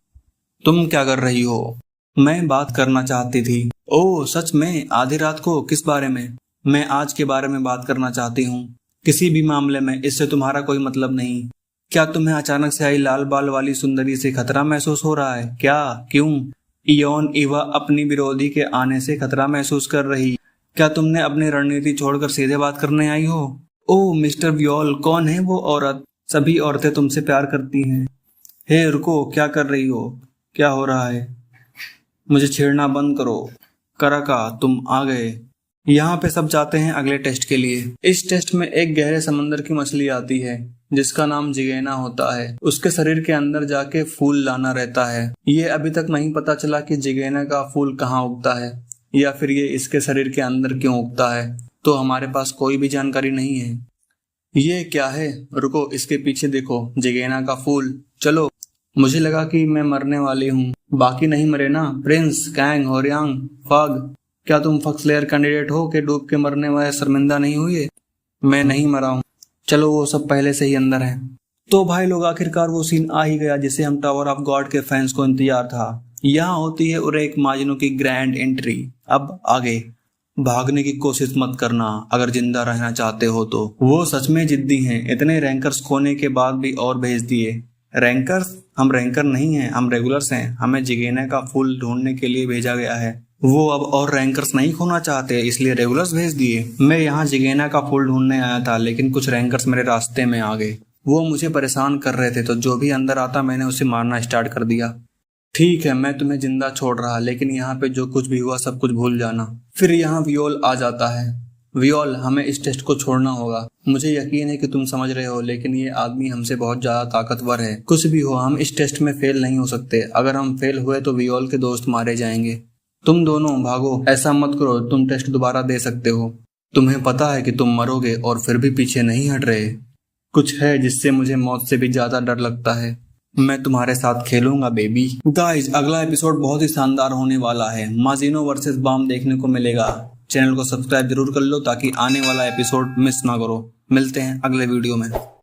तुम क्या कर रही हो? मैं बात करना चाहती थी। ओह सच में? आधी रात को? किस बारे में? मैं आज के बारे में बात करना चाहती हूँ। किसी भी मामले में इससे तुम्हारा कोई मतलब नहीं। क्या तुम्हें अचानक से आई लाल बाल वाली सुंदरी से खतरा महसूस हो रहा है क्या? क्यों? इयोन ईवा अपनी विरोधी के आने से खतरा महसूस कर रही। क्या तुमने अपनी रणनीति छोड़कर सीधे बात करने आई हो? ओह मिस्टर वियोल, कौन है वो औरत? सभी औरतें तुमसे प्यार करती हैं। हे रुको, क्या कर रही हो? क्या हो रहा है? मुझे छेड़ना बंद करो। कराका, तुम आ गए। यहाँ पे सब जाते हैं अगले टेस्ट के लिए। इस टेस्ट में एक गहरे समंदर की मछली आती है। जिसका नाम जिगेना होता है, उसके शरीर के अंदर जाके फूल लाना रहता है। ये अभी तक नहीं पता चला कि जिगेना का फूल कहाँ उगता है या फिर ये इसके शरीर के अंदर क्यों उगता है, तो हमारे पास कोई भी जानकारी नहीं है। ये क्या है? रुको, इसके पीछे देखो, जिगेना का फूल। चलो, मुझे लगा कि मैं मरने वाली हूँ। बाकी नहीं मरे ना? प्रिंस, कैंग, होरियांग, फग, क्या तुम फक्सलेयर कैंडिडेट हो कि डूब के मरने वाले शर्मिंदा नहीं हुए? मैं नहीं मरा हूँ। चलो, वो सब पहले से ही अंदर है। तो भाई लोग, आखिरकार वो सीन आ ही गया जिसे हम टावर ऑफ गॉड के फैंस को इंतजार था। यहाँ होती है उरेक माजिनो की ग्रैंड एंट्री। अब आगे भागने की कोशिश मत करना अगर जिंदा रहना चाहते हो तो। वो सच में जिद्दी हैं, इतने रैंकर्स खोने के बाद भी और भेज दिए। रैंकर्स? हम रैंकर नहीं हैं, हम रेगुलर्स हैं। हमें जिगेना का फूल ढूंढने के लिए भेजा गया है। वो अब और रैंकर्स नहीं खोना चाहते, इसलिए रेगुलर्स भेज दिए। मैं यहाँ जिगेना का फूल ढूंढने आया था, लेकिन कुछ रैंकर्स मेरे रास्ते में आ गए। वो मुझे परेशान कर रहे थे, तो जो भी अंदर आता मैंने उसे मारना स्टार्ट कर दिया। ठीक है, मैं तुम्हें जिंदा छोड़ रहा, लेकिन यहाँ पे जो कुछ भी हुआ सब कुछ भूल जाना। फिर यहाँ वियोल आ जाता है। वियोल, हमें इस टेस्ट को छोड़ना होगा। मुझे यकीन है कि तुम समझ रहे हो, लेकिन ये आदमी हमसे बहुत ज्यादा ताकतवर है। कुछ भी हो, हम इस टेस्ट में फेल नहीं हो सकते। अगर हम फेल हुए तो वियोल के दोस्त मारे जाएंगे। तुम दोनों भागो, ऐसा मत करो, तुम टेस्ट दोबारा दे सकते हो। तुम्हें पता है कि तुम मरोगे और फिर भी पीछे नहीं हट रहे। कुछ है जिससे मुझे मौत से भी ज्यादा डर लगता है। मैं तुम्हारे साथ खेलूंगा बेबी। गाइज, अगला एपिसोड बहुत ही शानदार होने वाला है। माजिनो वर्सेस बाम देखने को मिलेगा। चैनल को सब्सक्राइब जरूर कर लो ताकि आने वाला एपिसोड मिस ना करो। मिलते हैं अगले वीडियो में।